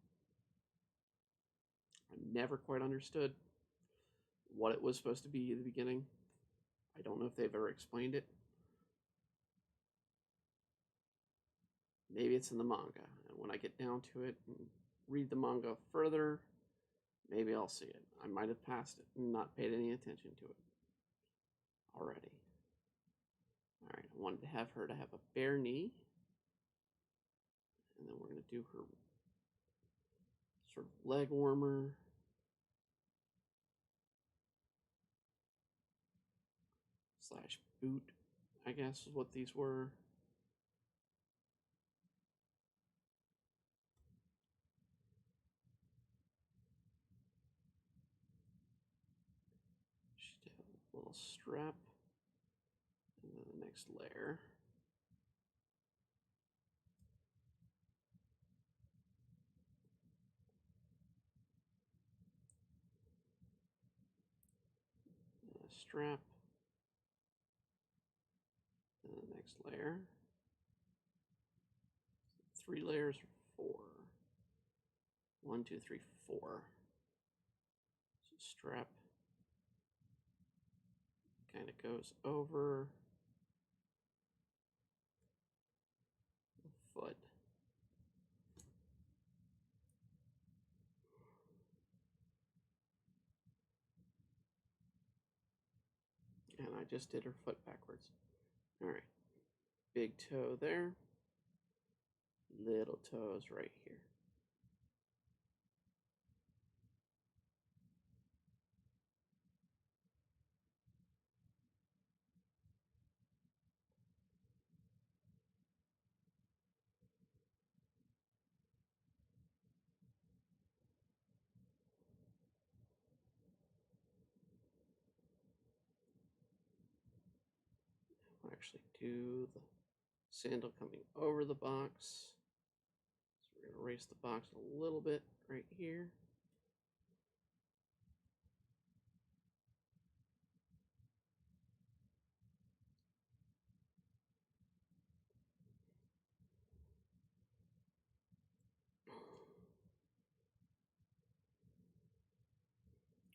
I never quite understood what it was supposed to be at the beginning. I don't know if they've ever explained it. Maybe it's in the manga, and when I get down to it and read the manga further, maybe I'll see it. I might have passed it and not paid any attention to it already. Alright, I wanted to have her to have a bare knee. And then we're going to do her sort of leg warmer. Slash boot, I guess is what these were. Should have a little strap. And then the next layer. And a strap. And the next layer. 3 layers or 4? 1, 2, 3, 4. strap kind of goes over the foot. And I just did her foot backwards. All right, big toe there, little toes right here. I'll actually do the sandal coming over the box. So we're going to raise the box a little bit right here.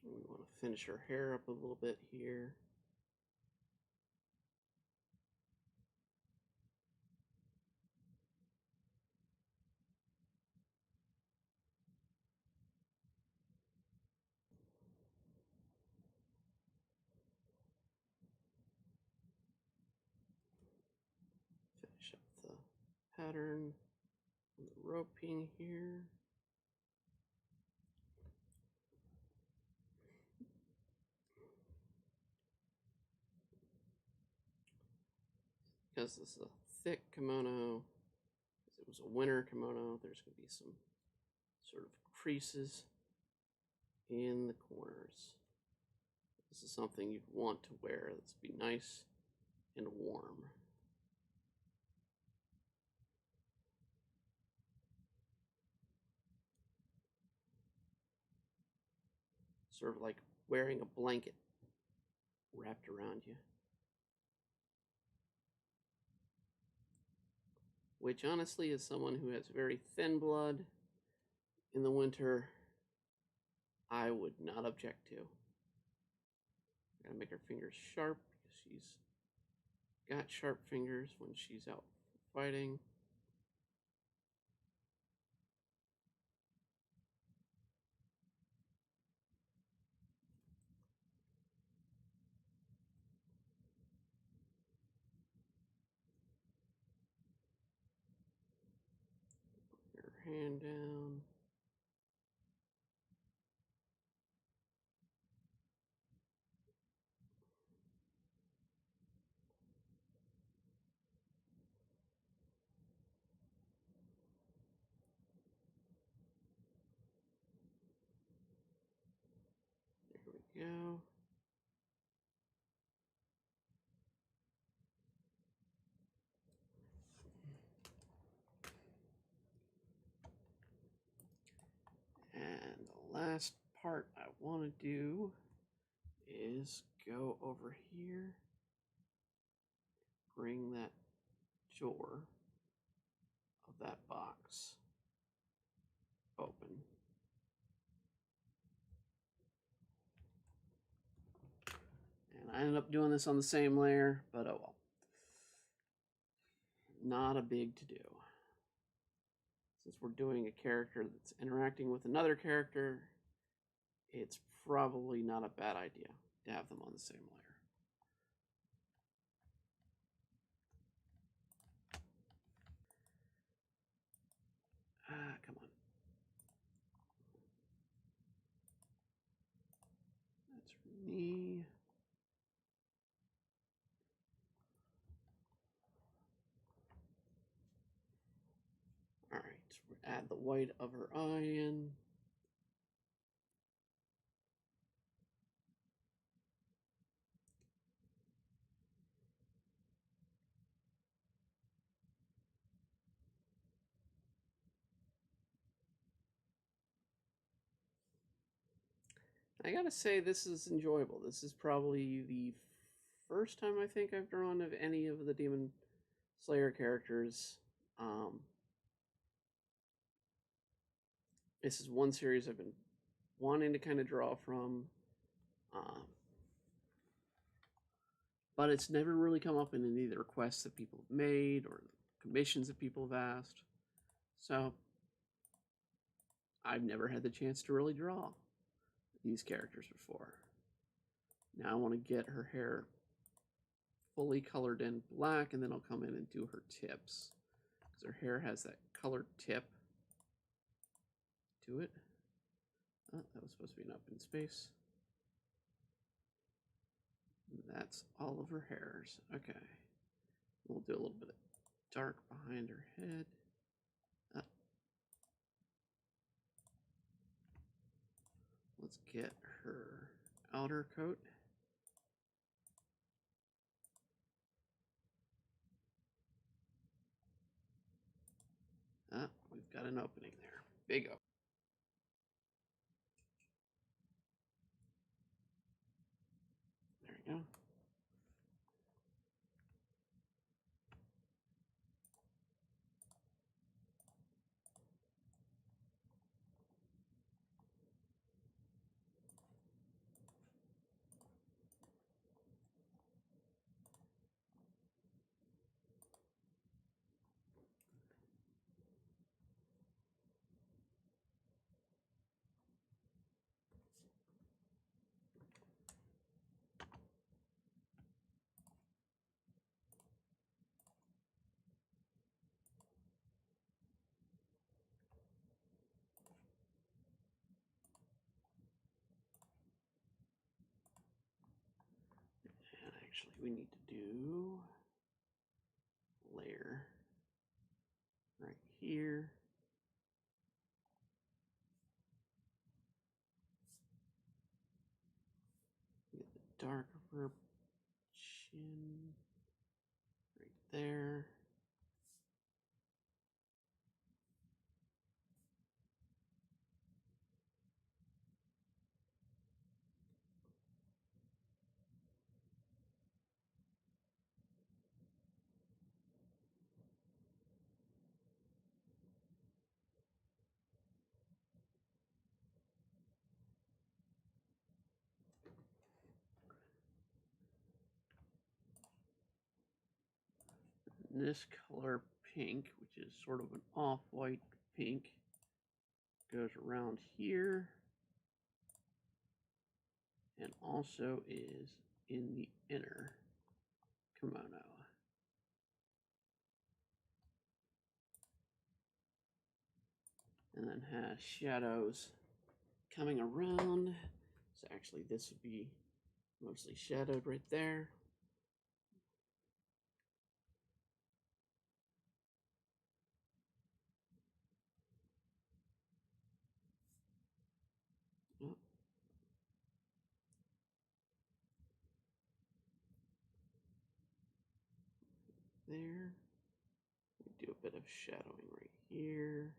We want to finish her hair up a little bit here. Finish up the pattern on the roping here. Because this is a thick kimono, because it was a winter kimono, there's going to be some sort of creases in the corners. This is something you'd want to wear that's be nice and warm. Sort of like wearing a blanket wrapped around you. Which honestly, as someone who has very thin blood in the winter, I would not object to. Gotta make her fingers sharp because she's got sharp fingers when she's out fighting. Put your hand down. There we go. And the last part I want to do is go over here, bring that jaw of that box open. And I ended up doing this on the same layer, but oh well. Not a big to do. Since we're doing a character that's interacting with another character, it's probably not a bad idea to have them on the same layer. Come on. That's for me. All right, so we'll add the white of her eye in. I gotta say, this is enjoyable. This is probably the first time I think I've drawn of any of the Demon Slayer characters. This is one series I've been wanting to kind of draw from Um, but it's never really come up in any of the requests that people have made or commissions that people have asked. So I've never had the chance to really draw these characters before. Now I want to get her hair fully colored in black, and then I'll come in and do her tips, because her hair has that colored tip to it. Oh, that was supposed to be an open space. That's all of her hairs. Okay. We'll do a little bit of dark behind her head. Let's get her outer coat. We've got an opening there. Big opening. There we go. And actually, we need to do layer right here. Get the dark of her chin right there. And this color pink, which is sort of an off-white pink, goes around here and also is in the inner kimono. And then has shadows coming around. So actually this would be mostly shadowed right there. Oh. There. We do a bit of shadowing right here.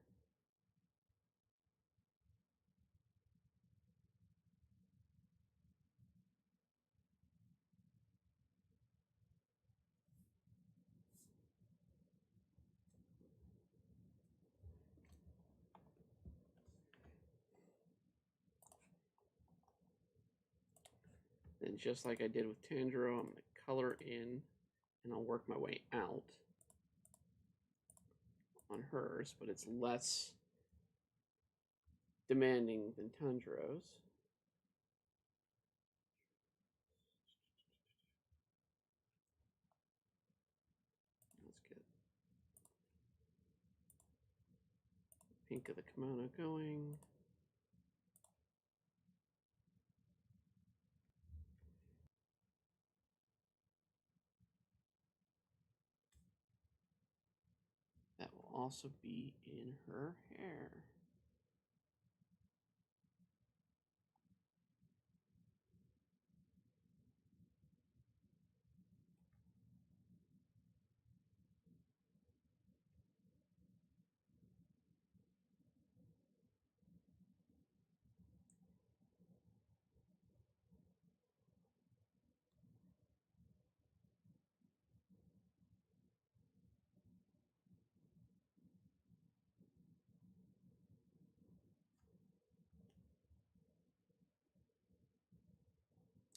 Then just like I did with Tanjiro, I'm going to color in and I'll work my way out on hers, but it's less demanding than Tanjiro's. Let's get pink of the kimono going. That will also be in her hair.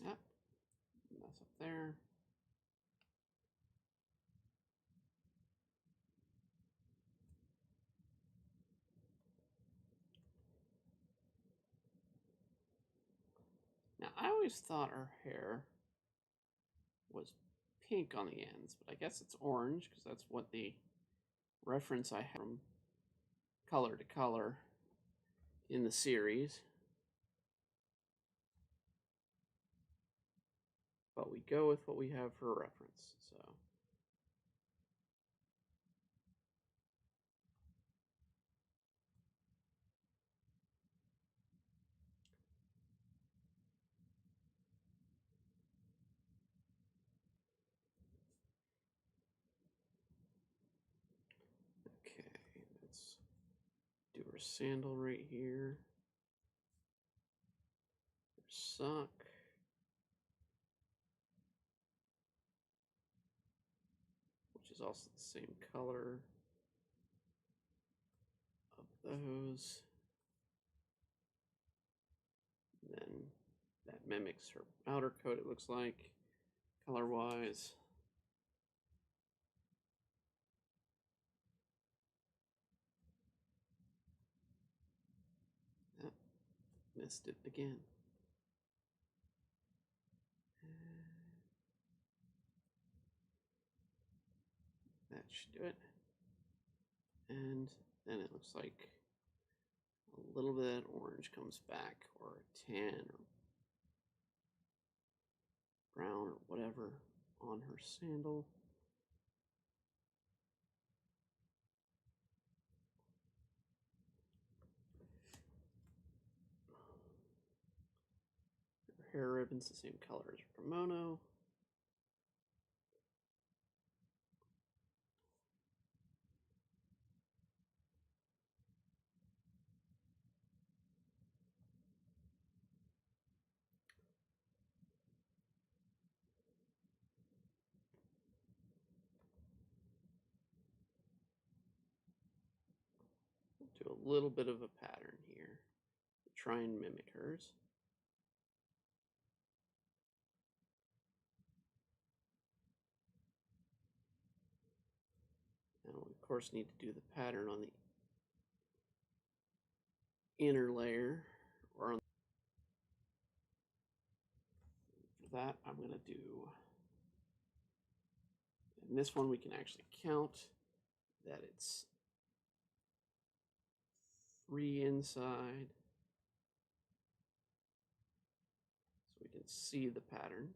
Yep, mess up there. Now, I always thought her hair was pink on the ends, but I guess it's orange because that's what the reference I have from color to color in the series. But we go with what we have for reference. So okay, let's do her sandal right here. Her sock. Which is also the same color of those. And then that mimics her outer coat, it looks like, color-wise. Yep, missed it again. That should do it. And then it looks like a little bit orange comes back, or tan, or brown, or whatever on her sandal. Her hair ribbon's the same color as her kimono. Do a little bit of a pattern here. Try and mimic hers. And we of course need to do the pattern on the inner layer, or on for that I'm going to do, in this one we can actually count that it's 3 inside, so we can see the pattern.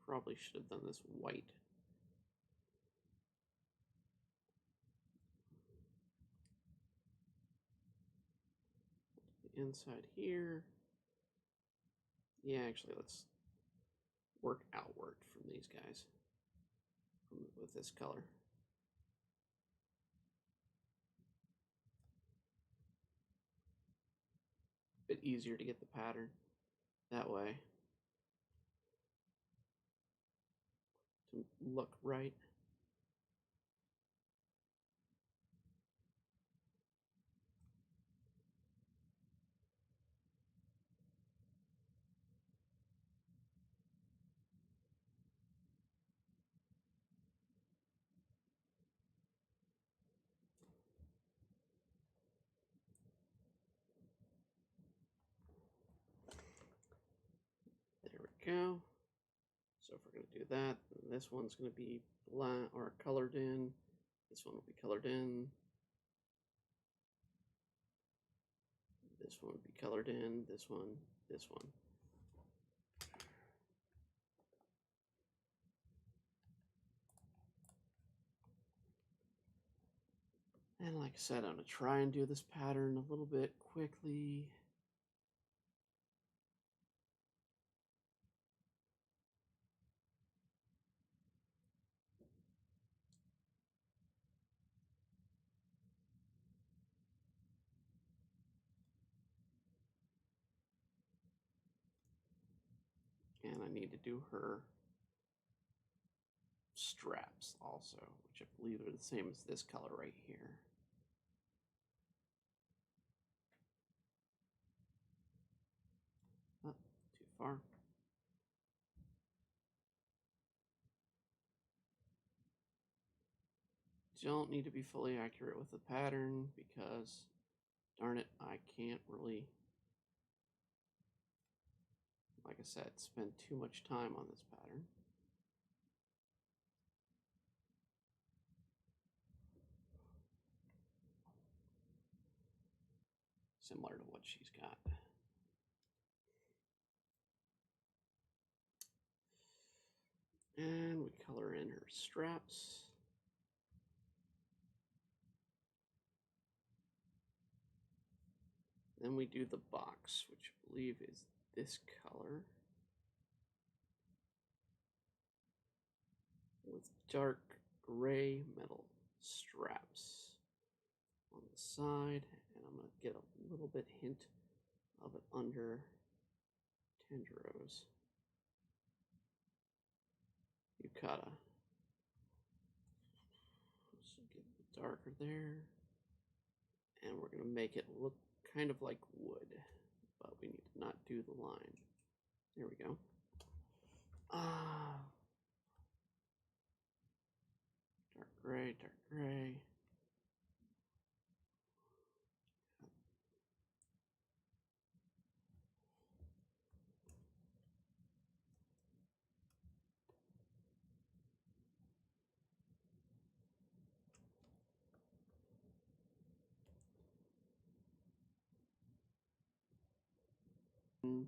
Probably should have done this white. The inside here. Yeah, actually, let's work outward from these guys with this color. A bit easier to get the pattern that way to look right. There we go. So if we're going to do that, then this one's going to be black or colored in. This one will be colored in. This one would be colored in. This one, this one. And like I said, I'm going to try and do this pattern a little bit quickly. And I need to do her straps also, which I believe are the same as this color right here. far. Don't need to be fully accurate with the pattern because, darn it, I can't really, like I said, spend too much time on this pattern. Similar to what she's got. And we color in her straps. Then we do the box, which I believe is this color, with dark gray metal straps on the side, and I'm going to get a little bit hint of it under Tendros Yukata. So get the darker there, and we're going to make it look kind of like wood, but we need to not do the line. There we go. Dark gray, dark gray.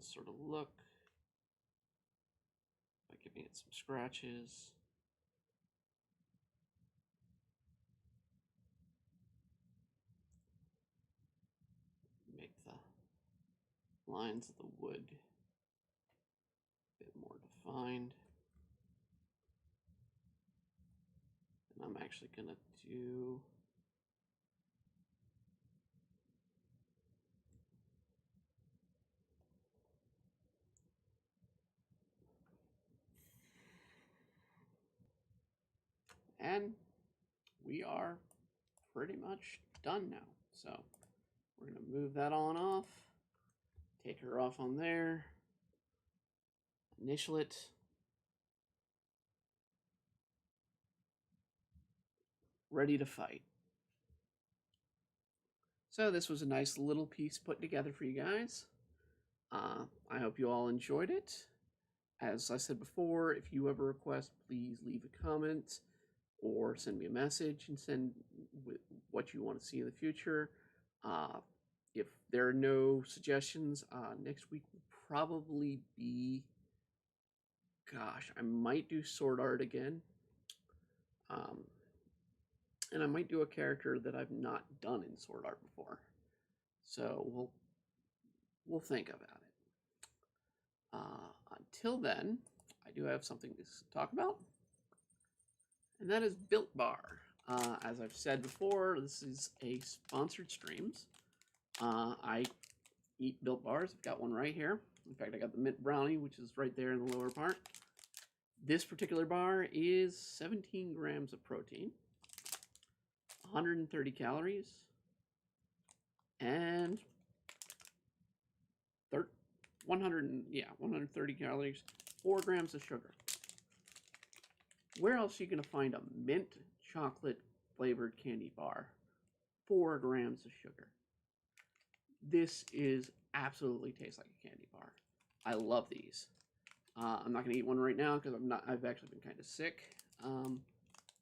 Sort of look by giving it some scratches. Make the lines of the wood a bit more defined. And I'm actually going to do and we are pretty much done now. So we're going to move that on off, take her off on there, initial it, ready to fight. So this was a nice little piece put together for you guys. I hope you all enjoyed it. As I said before, if you have a request, please leave a comment or send me a message and send what you want to see in the future. If there are no suggestions, next week will probably be, gosh, I might do sword art again. And I might do a character that I've not done in sword art before. So we'll think about it. Until then, I do have something to talk about, and that is Built Bar. As I've said before, this is a sponsored streams. I eat Built Bars. I've got one right here. In fact, I got the mint brownie, which is right there in the lower part. This particular bar is 17 grams of protein, 130 calories, and 130 calories, 4 grams of sugar. Where else are you going to find a mint chocolate flavored candy bar? 4 grams of sugar. This is absolutely tastes like a candy bar. I love these. I'm not going to eat one right now because I've actually been kind of sick.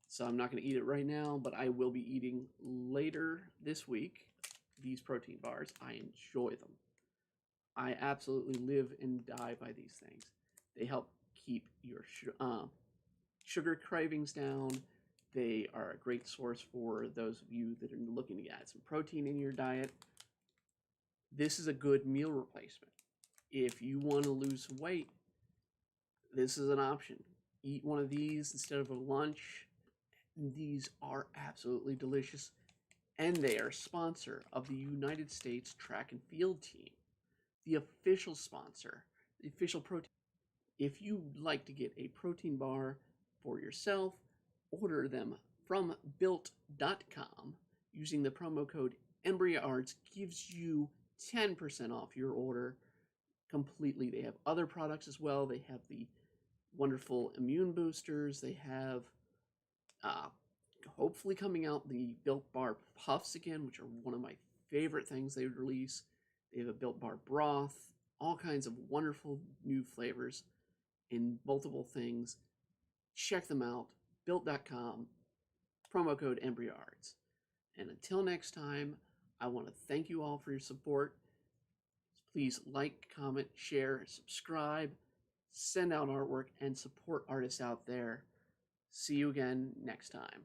So I'm not going to eat it right now, but I will be eating later this week these protein bars. I enjoy them. I absolutely live and die by these things. They help keep your sugar cravings down. They are a great source for those of you that are looking to add some protein in your diet. This is a good meal replacement. If you want to lose some weight, this is an option. Eat one of these instead of a lunch. These are absolutely delicious, and they are a sponsor of the United States Track and Field Team, the official sponsor, the official protein. If you'd like to get a protein bar for yourself, order them from built.com using the promo code EmbryoArts. Gives you 10% off your order. completely. They have other products as well. They have the wonderful immune boosters. They have uh, hopefully coming out the Built Bar Puffs again, which are one of my favorite things they would release. They have a Built Bar Broth, all kinds of wonderful new flavors in multiple things. Check them out. Built.com, promo code EmbryoArts. And until next time, I want to thank you all for your support. Please like, comment, share, subscribe, send out artwork, and support artists out there. See you again next time.